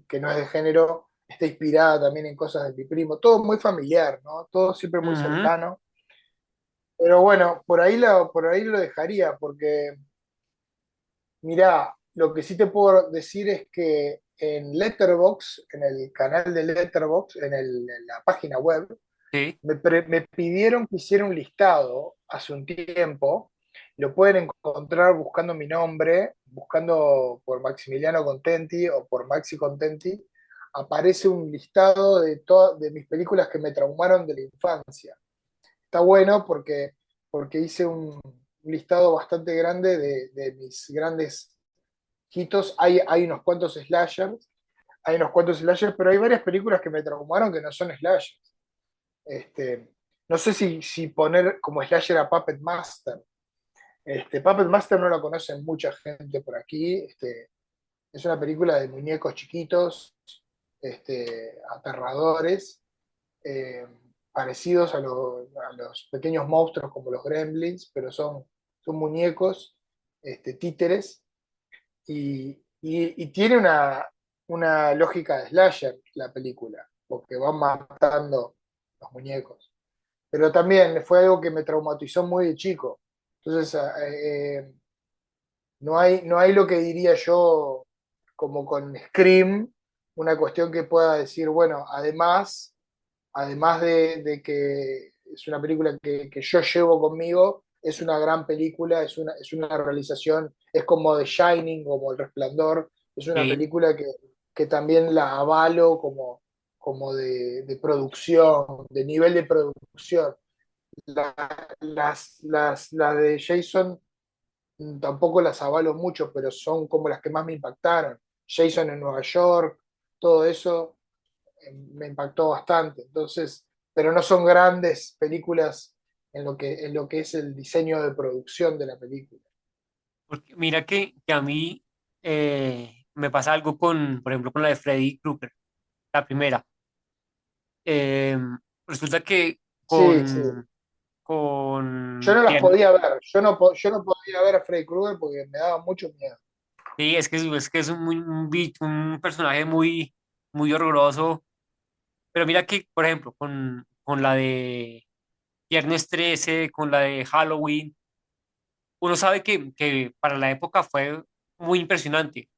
que no es de género, está inspirada también en cosas de mi primo, todo muy familiar, ¿no? Todo siempre muy Ujú, cercano. Pero bueno, por ahí lo dejaría, porque mirá, lo que sí te puedo decir es que en Letterboxd, en el canal de Letterboxd, en la página web, sí, me pidieron que hiciera un listado hace un tiempo. Lo pueden encontrar buscando mi nombre, buscando por Maximiliano Contenti o por Maxi Contenti. Aparece un listado de mis películas que me traumaron de la infancia. Está bueno porque hice un listado bastante grande de mis grandes hitos. Hay unos cuantos slashers, pero hay varias películas que me traumaron que no son slashers. Este, no sé si poner como slasher a Puppet Master. Puppet Master no lo conocen mucha gente por aquí. Es una película de muñecos chiquitos, aterradores, eh, parecidos a los pequeños monstruos como los gremlins, pero son muñecos, títeres, y tiene una lógica de slasher la película, porque van matando los muñecos. Pero también fue algo que me traumatizó muy de chico. Entonces, no hay lo que diría yo como con Scream, una cuestión que pueda decir, bueno, además de que es una película que yo llevo conmigo, es una gran película, es una realización, es como The Shining, como El Resplandor, es una sí, película que también la avalo como de producción, de nivel de producción. Las de Jason tampoco las avalo mucho, pero son como las que más me impactaron. Jason en Nueva York, todo eso me impactó bastante. Entonces, pero no son grandes películas en lo que es el diseño de producción de la película. porque mira que a mí me pasa algo con, por ejemplo, con la de Freddy Krueger, la primera. Eh, resulta que Sí, sí. Yo con no las Viernes, podía ver. Yo no podía ver a Freddy Krueger porque me daba mucho miedo. sí, es que es un personaje muy horroroso, pero mira que, por ejemplo, con la de Viernes 13, con la de Halloween, uno sabe que para la época fue muy impresionante,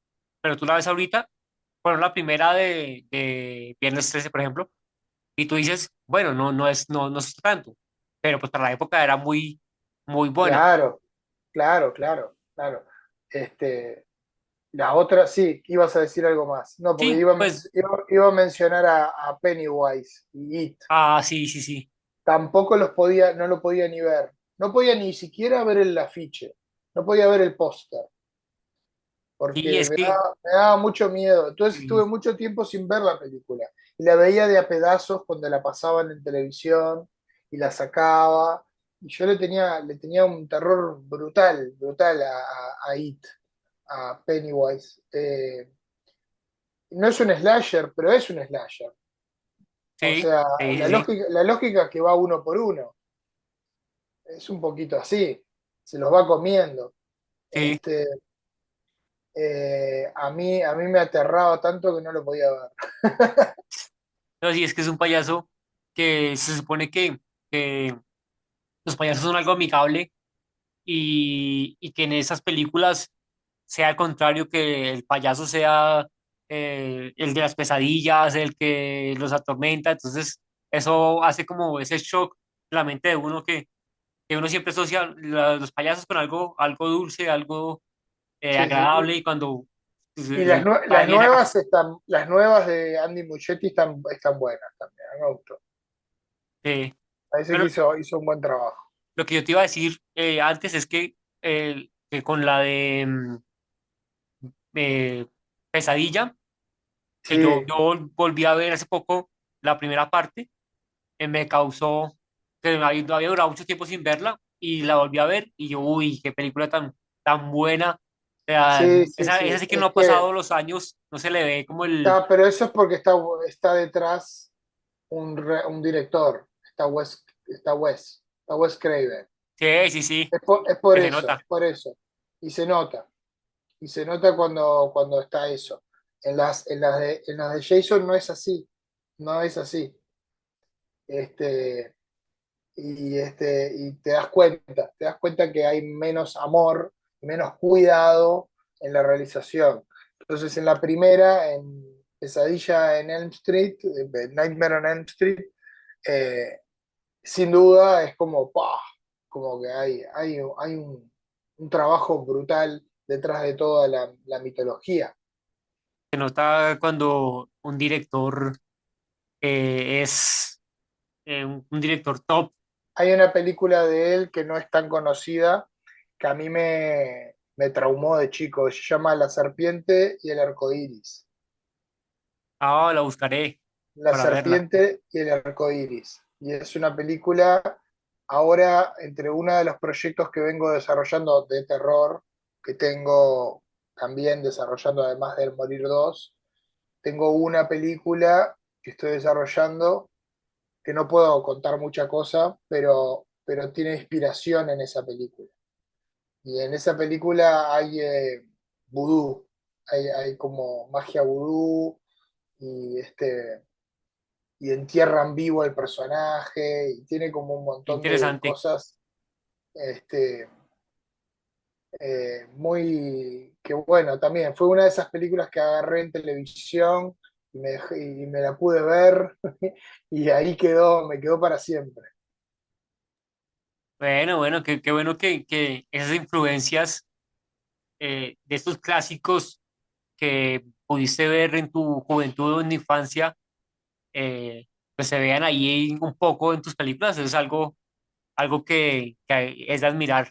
pero tú la ves ahorita, bueno, la primera de Viernes 13, por ejemplo, y tú dices, bueno, no es tanto, pero pues para la época era muy buena. Claro, claro, claro, claro. Este, La otra, sí, ibas a decir algo más. No, porque Sí, pues, iba a mencionar a Pennywise y It. sí, sí, sí. Tampoco no lo podía ni ver. No podía ni siquiera ver el afiche. No podía ver el póster, Sí, porque es que, me daba mucho miedo. Entonces estuve sí, mucho tiempo sin ver la película. Y la veía de a pedazos cuando la pasaban en televisión y la sacaba. Y yo le tenía un terror brutal, brutal a It, a Pennywise. No es un slasher, pero es un slasher. O sí, sea, sí, sí, sí, la lógica es que va uno por uno. Es un poquito así. Se los va comiendo. sí. Este, a mí me aterraba tanto que no lo podía ver. No, sí, es que es un payaso que se supone que los payasos son algo amigable y que en esas películas sea al contrario, que el payaso sea el de las pesadillas, el que los atormenta. Entonces, eso hace como ese shock en la mente de uno que uno siempre asocia los payasos con algo, algo dulce, algo Sí, sí. agradable y cuando pues, Y cae en esa casa. las nuevas de Andy Muschietti están buenas también. A mí me gustó. Parece que Pero hizo un buen trabajo. lo que yo te iba a decir antes es que con la de eh, Pesadilla, que Sí, yo volví a ver hace poco la primera parte, me causó que había durado mucho tiempo sin verla y la volví a ver y yo, uy, qué película tan, tan buena. O sea, sí, sí, esa sí. sí que no Es ha que pasado los años, no se le ve como el... está, pero eso es porque está detrás un director. Está Wes Craven. Sí, sí, sí, Es por que se eso, nota. es por eso. Y se nota. Y se nota cuando está eso. En las de Jason no es así. No es así. Este, y te das cuenta que hay menos amor, menos cuidado en la realización. Entonces, en la primera, en Pesadilla en Elm Street, Nightmare on Elm Street, eh, sin duda es como, ¡pah! Como que hay un trabajo brutal detrás de toda la mitología. Se nota cuando un director es un director top. Hay una película de él que no es tan conocida, que a mí me traumó de chico. Se llama La serpiente y el arco iris. Ah, la buscaré La para verla. serpiente y el arco iris. Y es una película, ahora, entre uno de los proyectos que vengo desarrollando de terror, que tengo también desarrollando además del Morir 2, tengo una película que estoy desarrollando que no puedo contar mucha cosa, pero tiene inspiración en esa película. Y en esa película hay vudú, hay como magia vudú y, y entierran vivo al personaje y tiene como un montón de Interesante. cosas este, que bueno, también fue una de esas películas que agarré en televisión y me la pude ver y ahí me quedó para siempre. Bueno, bueno, qué bueno que esas influencias de estos clásicos que pudiste ver en tu juventud o en tu infancia, eh, pues se vean ahí un poco en tus películas. Eso es algo, algo que es de admirar,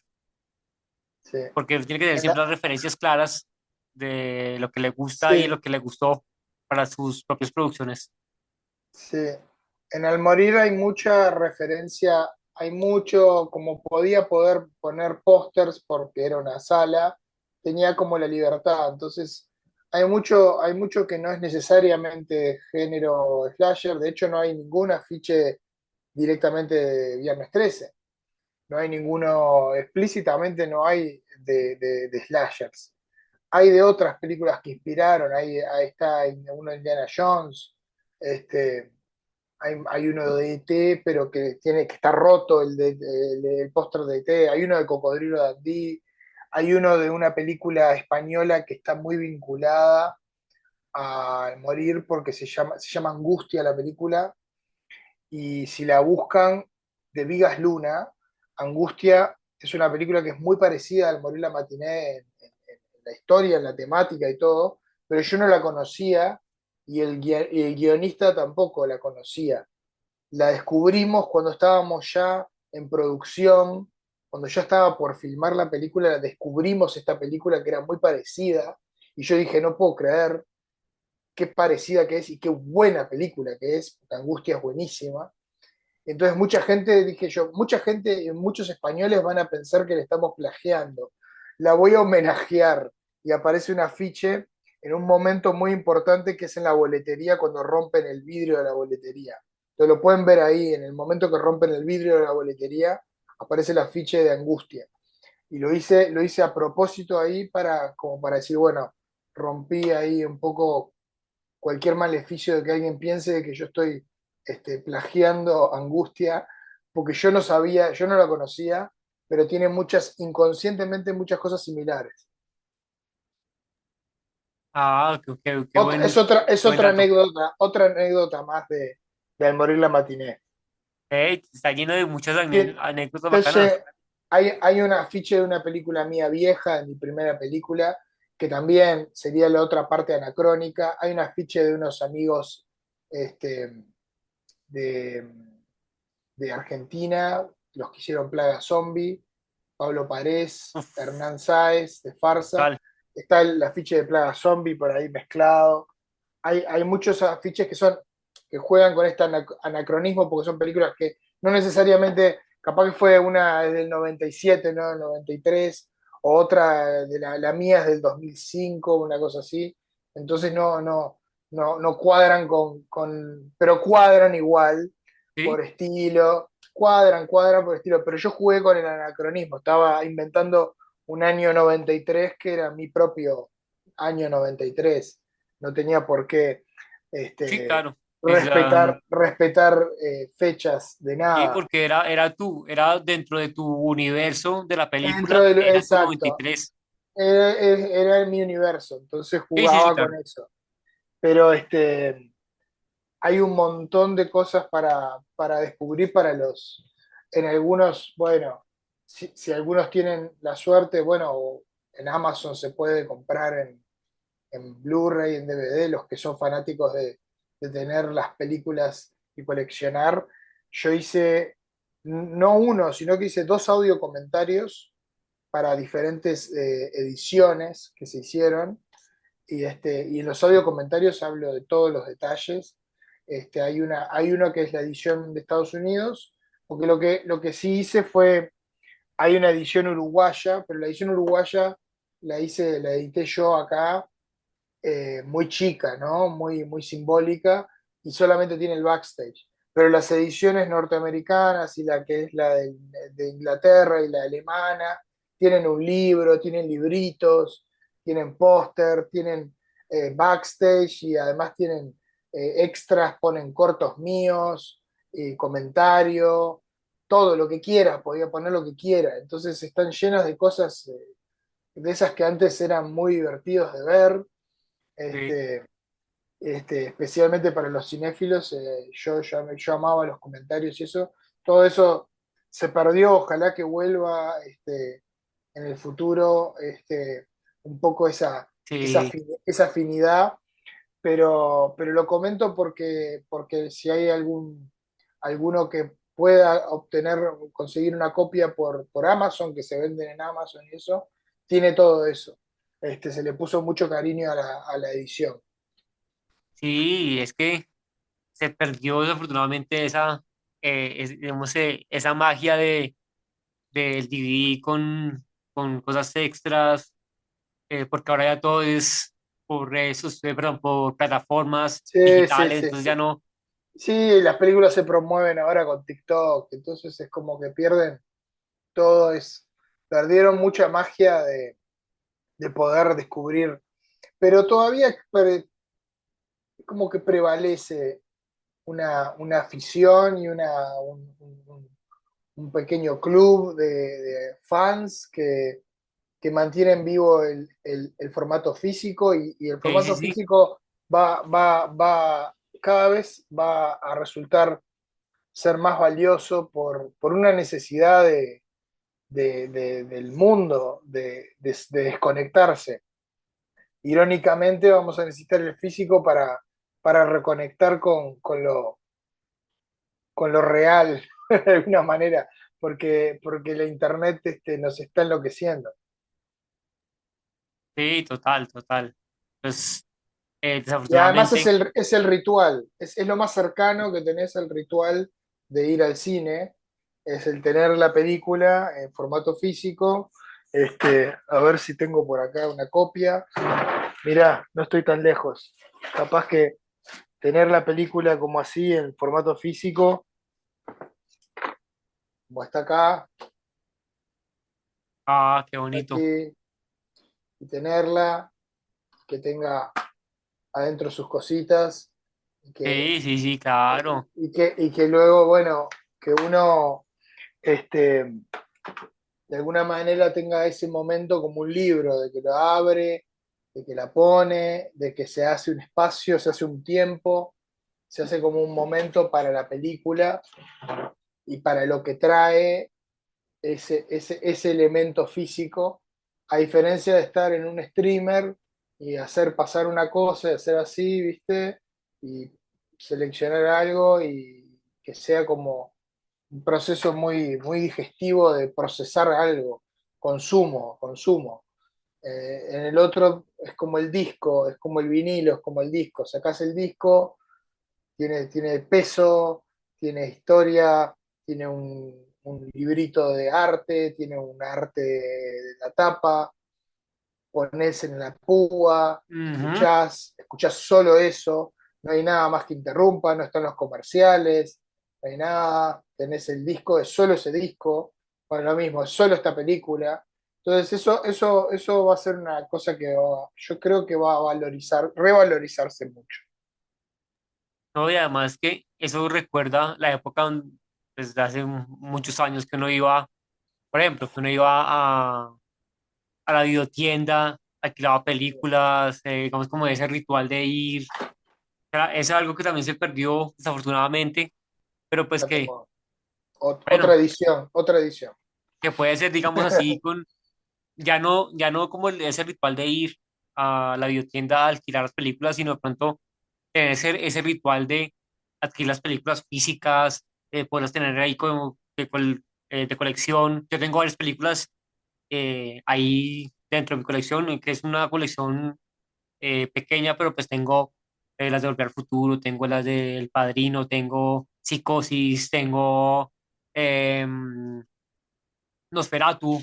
Sí. porque tiene que tener En siempre la- las referencias claras de lo que le gusta y sí, lo que le gustó para sus propias producciones. sí. En Al Morir hay mucha referencia, hay mucho, como podía poder poner pósters porque era una sala, tenía como la libertad. Entonces, hay mucho que no es necesariamente género slasher. De hecho, no hay ningún afiche directamente de Viernes 13. No hay ninguno, explícitamente no hay de slashers. Hay de otras películas que inspiraron, ahí está uno de Indiana Jones, este, hay uno de E.T., pero que está roto el póster de E.T., hay uno de Cocodrilo Dundee, hay uno de una película española que está muy vinculada a morir porque se llama Angustia la película, y si la buscan, de Vigas Luna, Angustia es una película que es muy parecida al Morir la Matiné en la historia, en la temática y todo, pero yo no la conocía y el guionista tampoco la conocía. La descubrimos cuando estábamos ya en producción, cuando ya estaba por filmar la película, descubrimos esta película que era muy parecida y yo dije, no puedo creer qué parecida que es y qué buena película que es, porque Angustia es buenísima. Entonces mucha gente, dije yo, mucha gente, muchos españoles van a pensar que le estamos plagiando. La voy a homenajear y aparece un afiche en un momento muy importante que es en la boletería cuando rompen el vidrio de la boletería. Entonces lo pueden ver ahí, en el momento que rompen el vidrio de la boletería, aparece el afiche de Angustia. Y lo hice a propósito ahí para, como para decir, bueno, rompí ahí un poco cualquier maleficio de que alguien piense de que yo estoy plagiando Angustia, porque yo no sabía, yo no la conocía, pero tiene muchas, inconscientemente muchas cosas similares. Ah, qué Es buen dato. otra anécdota más de Al morir la matiné. Está lleno de muchas anécdotas bacanas. Entonces, hay un afiche de una película mía vieja, de mi primera película, que también sería la otra parte anacrónica. Hay un afiche de unos amigos este, de, de Argentina, los que hicieron Plaga Zombie, Pablo Parés, Uf, Hernán Sáez, de Farsa. total. Está el afiche de Plaga Zombie por ahí mezclado. Hay muchos afiches que son que juegan con este anacronismo porque son películas que no necesariamente, capaz que fue una del 97, ¿no? Del 93, o otra de la mía es del 2005, una cosa así. Entonces no cuadran pero cuadran igual ¿Sí? por estilo, cuadran por estilo, pero yo jugué con el anacronismo, estaba inventando un año 93 que era mi propio año 93, no tenía por qué Sí, este, claro. Esa, respetar fechas de sí, nada. porque era tú, era dentro de tu universo de la película, era tu Exacto, 93. era en mi universo, entonces Sí, sí, sí, jugaba con claro. eso. Pero hay un montón de cosas para descubrir para en algunos, bueno, si algunos tienen la suerte, bueno, en Amazon se puede comprar en Blu-ray, en DVD, los que son fanáticos de tener las películas y coleccionar. Yo hice no uno, sino que hice dos audio comentarios para diferentes ediciones que se hicieron y en los audio comentarios hablo de todos los detalles. Hay uno que es la edición de Estados Unidos, porque lo que sí hice fue, hay una edición uruguaya, pero la edición uruguaya la edité yo acá, muy chica, ¿no? Muy simbólica, y solamente tiene el backstage. Pero las ediciones norteamericanas y la que es de Inglaterra y la alemana, tienen un libro, tienen libritos, tienen póster, tienen backstage y además tienen extras, ponen cortos míos, comentario, todo lo que quiera, podía poner lo que quiera. Entonces están llenas de cosas de esas que antes eran muy divertidos de ver. Sí, Este, especialmente para los cinéfilos, yo amaba los comentarios y eso, todo eso se perdió, ojalá que vuelva en el futuro un poco sí, esa afinidad, pero lo comento porque si hay alguno que pueda conseguir una copia por Amazon, que se venden en Amazon y eso, tiene todo eso. Se le puso mucho cariño a a la edición. sí, es que se perdió desafortunadamente digamos, esa magia del DVD con cosas extras, porque ahora ya todo es por perdón, por plataformas Sí, sí, digitales, sí, entonces sí. ya no, Sí, las películas se promueven ahora con TikTok, entonces es como que pierden todo, perdieron mucha magia de poder descubrir, pero todavía como que prevalece una afición y un pequeño club de fans que mantienen vivo el formato físico y el sí, sí, formato sí, físico cada vez va a resultar ser más valioso por una necesidad del mundo de desconectarse. irónicamente vamos a necesitar el físico para reconectar con lo real, de alguna manera, porque la internet nos está enloqueciendo. Sí, total, total. Pues Y además desafortunadamente, es el ritual, es lo más cercano que tenés al ritual de ir al cine, es el tener la película en formato físico. A ver si tengo por acá una copia. Mirá, no estoy tan lejos. Capaz que tener la película como así en formato físico, como está acá, qué bonito. aquí, y tenerla, que tenga adentro sus cositas, y que, Sí, sí, sí, claro. y que luego, bueno, que uno de alguna manera tenga ese momento como un libro, de que lo abre, de que la pone, de que se hace un espacio, se hace un tiempo, se hace como un momento para la película y para lo que trae ese elemento físico, a diferencia de estar en un streamer y hacer pasar una cosa, y hacer así, ¿viste? Y seleccionar algo y que sea como un proceso muy digestivo de procesar algo, consumo, consumo. En el otro es como el disco, es como el vinilo, es como el disco. Sacás el disco, tiene peso, tiene historia, tiene un librito de arte, tiene un arte de la tapa, pones en la púa, Ujú. escuchás solo eso, no hay nada más que interrumpa, no están los comerciales, no hay nada, tenés el disco, es solo ese disco, bueno, lo mismo, es solo esta película. Entonces eso va a ser una cosa que yo creo que va a revalorizarse mucho. No, y además que eso recuerda la época desde hace muchos años que uno iba, por ejemplo, que uno iba a la videotienda, alquilaba películas, digamos como ese ritual de ir. Es algo que también se perdió desafortunadamente, pero pues Ya que, tengo otra bueno, edición, otra edición. que puede ser, digamos así, con ya no como ese ritual de ir a la videotienda a alquilar las películas, sino de pronto tener ese ritual de adquirir las películas físicas, poderlas tener ahí como de colección. Yo tengo varias películas ahí dentro de mi colección, que es una colección pequeña, pero pues tengo las de Volver al Futuro, tengo las de El Padrino, tengo Psicosis, tengo em, Nosferatu.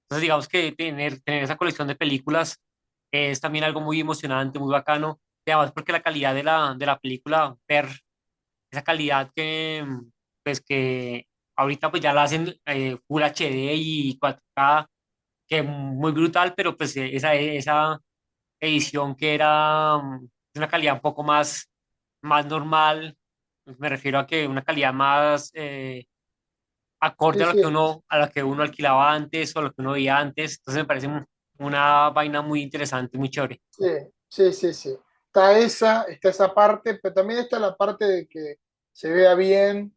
Entonces digamos que tener esa colección de películas es también algo muy emocionante, muy bacano, y además porque la calidad de la película, ver esa calidad pues que ahorita pues ya la hacen Full HD y 4K, que muy brutal, pero pues esa edición que era de una calidad un poco más normal, pues, me refiero a que una calidad más acorde Sí, a lo que sí, uno alquilaba antes o a lo que uno veía antes. Entonces me parece una vaina muy interesante, muy chévere. sí, sí, sí, sí. Está esa parte, pero también está la parte de que se vea bien.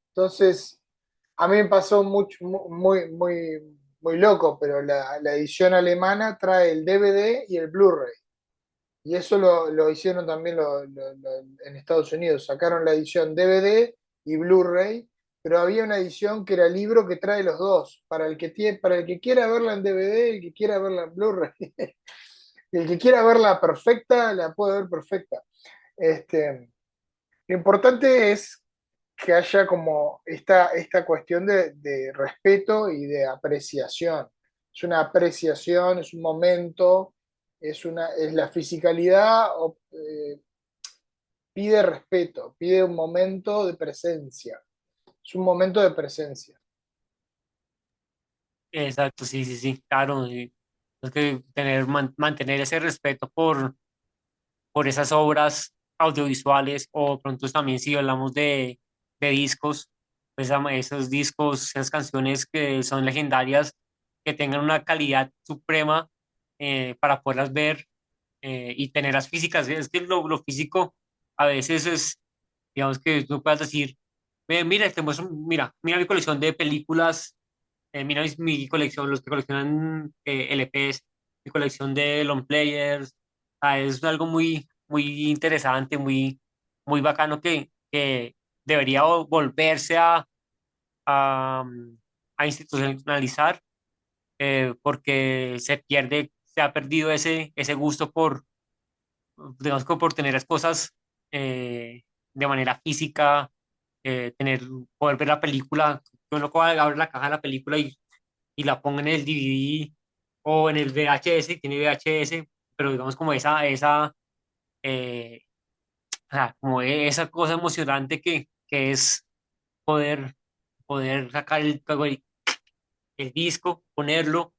Entonces, a mí me pasó muy loco, pero la edición alemana trae el DVD y el Blu-ray. Y eso lo hicieron también en Estados Unidos. Sacaron la edición DVD y Blu-ray, pero había una edición que era libro que trae los dos, para el que quiera verla en DVD y el que quiera verla en Blu-ray. El que quiera verla perfecta, la puede ver perfecta. Lo importante es que haya como esta cuestión de respeto y de apreciación. Es una apreciación, es un momento, es la fisicalidad, pide respeto, pide un momento de presencia. Es un momento de presencia. Exacto, sí, sí, sí, claro. Es que mantener ese respeto por esas obras audiovisuales o pronto también si hablamos de discos, pues esos discos, esas canciones que son legendarias, que tengan una calidad suprema para poderlas ver y tenerlas físicas. Es que lo físico a veces es, digamos que tú puedes decir, mira, mira mi colección de películas, mira mi colección, los que coleccionan LPs. mi colección de long players. Es algo muy, muy interesante, muy, muy bacano que debería volverse a, a institucionalizar, porque se ha perdido ese gusto por, digamos, como por tener las cosas eh, de manera física, poder ver la película, que uno abre la caja de la película y la ponga en el DVD o en el VHS, y tiene VHS, pero digamos como eh, como esa cosa emocionante que es poder, poder sacar el disco, ponerlo,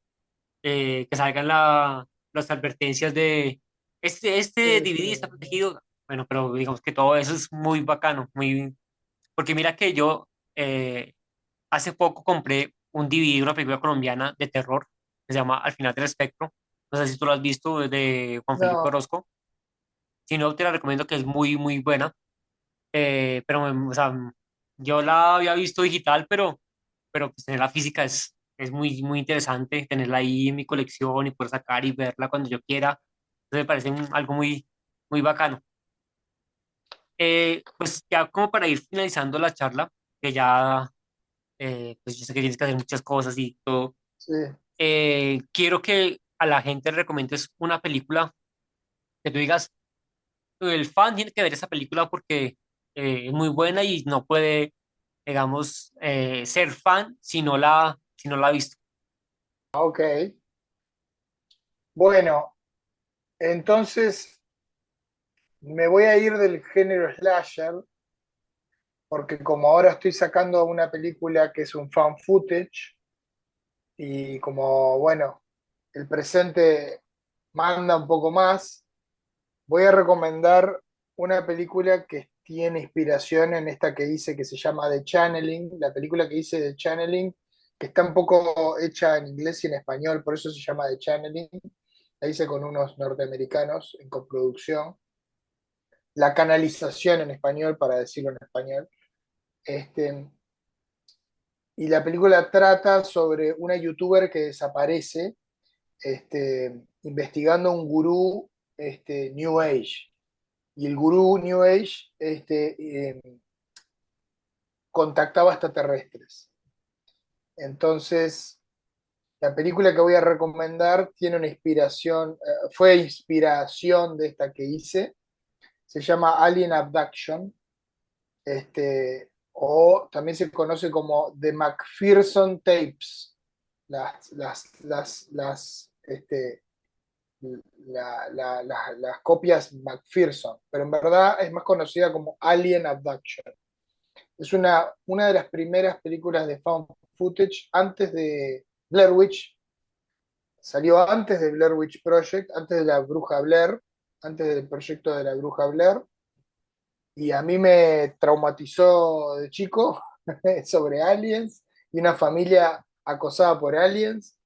que salgan las advertencias de este Sí, sí. DVD está protegido. Bueno, pero digamos que todo eso es muy bacano, muy, porque mira que yo hace poco compré un DVD de una película colombiana de terror que se llama Al final del espectro. No sé si tú lo has visto, es de Juan Felipe No, Orozco. Si no, te la recomiendo, que es muy, muy buena. Pero, o sea, yo la había visto digital, pero pues tenerla física es muy, muy interesante, tenerla ahí en mi colección y poder sacar y verla cuando yo quiera. Entonces me parece algo muy, muy bacano. Pues ya como para ir finalizando la charla, que ya, pues yo sé que tienes que hacer muchas cosas y todo, sí. quiero que a la gente le recomiendes una película que tú digas, el fan tiene que ver esa película porque es muy buena y no puede, digamos, ser fan si no la ha visto. Ok. Bueno, entonces me voy a ir del género slasher, porque como ahora estoy sacando una película que es un fan footage, y como, bueno, el presente manda un poco más, voy a recomendar una película que tiene inspiración en esta que hice que se llama The Channeling, la película que hice de Channeling, que está un poco hecha en inglés y en español, por eso se llama The Channeling. La hice con unos norteamericanos en coproducción. La canalización en español, para decirlo en español. Este, y la película trata sobre una youtuber que desaparece, investigando un gurú, New Age. Y el gurú New Age, contactaba extraterrestres. Entonces, la película que voy a recomendar tiene una inspiración, fue inspiración de esta que hice. Se llama Alien Abduction, o también se conoce como The McPherson Tapes, las copias McPherson, pero en verdad es más conocida como Alien Abduction. Es una de las primeras películas de found footage antes de Blair Witch. Salió antes de Blair Witch Project, antes de la Bruja Blair, antes del proyecto de la Bruja Blair. Y a mí me traumatizó de chico sobre aliens y una familia acosada por aliens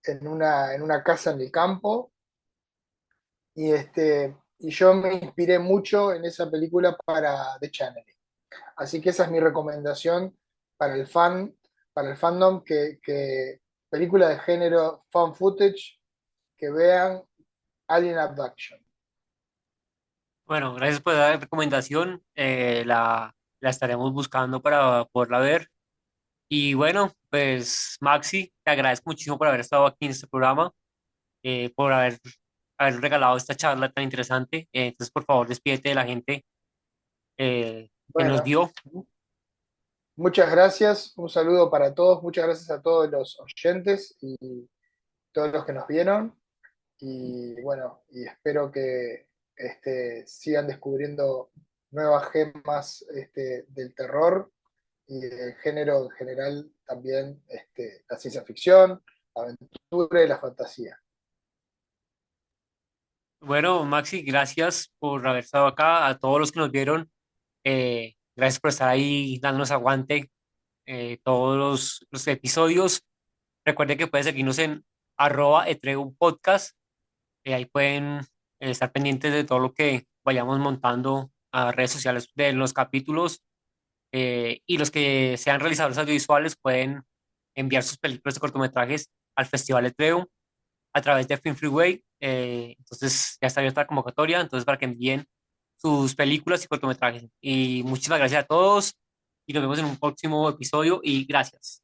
en una casa en el campo. Y yo me inspiré mucho en esa película para The Channel. Así que esa es mi recomendación para el fan, para el fandom, que película de género fan footage, que vean Alien Abduction. Bueno, gracias por la recomendación. La estaremos buscando para poderla ver. Y bueno, pues Maxi, te agradezco muchísimo por haber estado aquí en este programa, por haber regalado esta charla tan interesante. Entonces, por favor, despídete de la gente que nos Bueno, vio. muchas gracias, un saludo para todos, muchas gracias a todos los oyentes y todos los que nos vieron. Y bueno, y espero que sigan descubriendo nuevas gemas del terror y del género en general también, la ciencia ficción, la aventura y la fantasía. Bueno, Maxi, gracias por haber estado acá. A todos los que nos vieron, gracias por estar ahí dándonos aguante todos los episodios. Recuerden que pueden seguirnos en @etreum podcast. Ahí pueden estar pendientes de todo lo que vayamos montando a redes sociales de los capítulos, y los que sean realizadores audiovisuales pueden enviar sus películas de cortometrajes al Festival Etreum. a través de Film Freeway. Entonces ya está abierta la convocatoria, entonces para que envíen sus películas y cortometrajes. Y muchísimas gracias a todos y nos vemos en un próximo episodio y gracias.